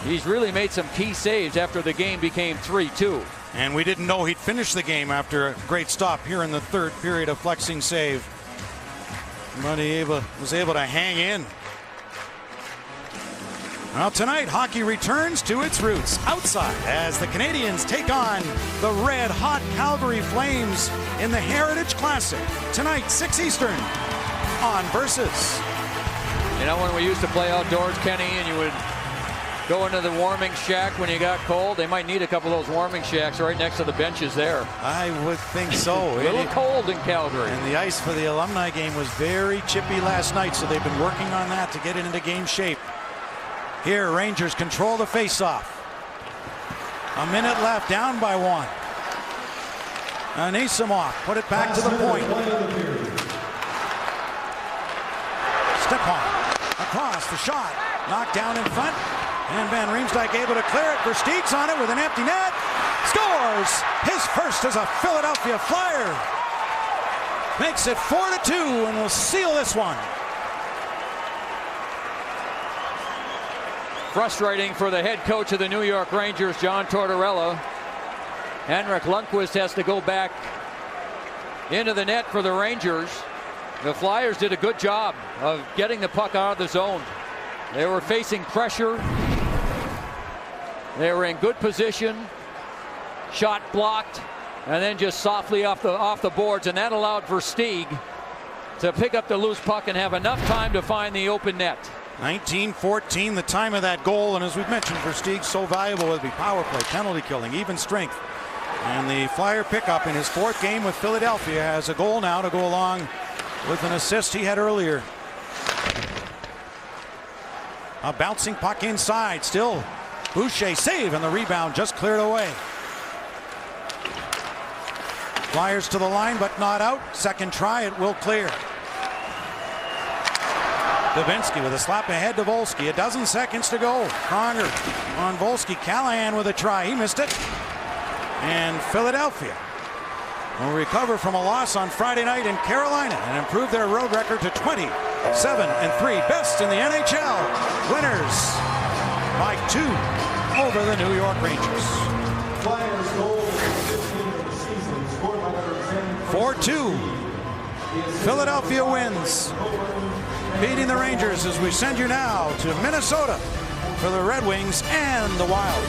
he's really made some key saves after the game became 3-2. And we didn't know he'd finish the game after a great stop here in the third period, of flexing save. But he was able to hang in. Well, tonight, hockey returns to its roots outside as the Canadians take on the red-hot Calgary Flames in the Heritage Classic. Tonight, 6 Eastern on Versus. You know, when we used to play outdoors, Kenny, and you would go into the warming shack when you got cold, they might need a couple of those warming shacks right next to the benches there. I would think so. A little cold in Calgary. And the ice for the alumni game was very chippy last night, so they've been working on that to get it into game shape. Here, Rangers control the faceoff. A minute left, down by 1. Anisimov put it back to the point. Stepan across the shot, knocked down in front, and Van Riemsdyk able to clear it. Versteeg's on it with an empty net. Scores his first as a Philadelphia Flyer. Makes it 4-2 and will seal this one. Frustrating for the head coach of the New York Rangers, John Tortorella. Henrik Lundqvist has to go back into the net for the Rangers. The Flyers did a good job of getting the puck out of the zone. They were facing pressure. They were in good position. Shot blocked, and then just softly off the boards, and that allowed Versteeg to pick up the loose puck and have enough time to find the open net. 19-14, the time of that goal, and as we've mentioned, Versteeg so valuable, whether it be power play, penalty killing, even strength. And the Flyer pickup in his 4th game with Philadelphia has a goal now to go along with an assist he had earlier. A bouncing puck inside, still Boucher save, and the rebound just cleared away. Flyers to the line, but not out. Second try, it will clear. Davinsky with a slap ahead to Volsky. 12 seconds to go. Pronger on Volsky. Callahan with a try. He missed it. And Philadelphia will recover from a loss on Friday night in Carolina and improve their road record to 27-3. Best in the NHL. Winners by 2 over the New York Rangers. Flyers goal 15 of the season, scored by number 10. 4-2. Philadelphia wins, beating the Rangers, as we send you now to Minnesota for the Red Wings and the Wild.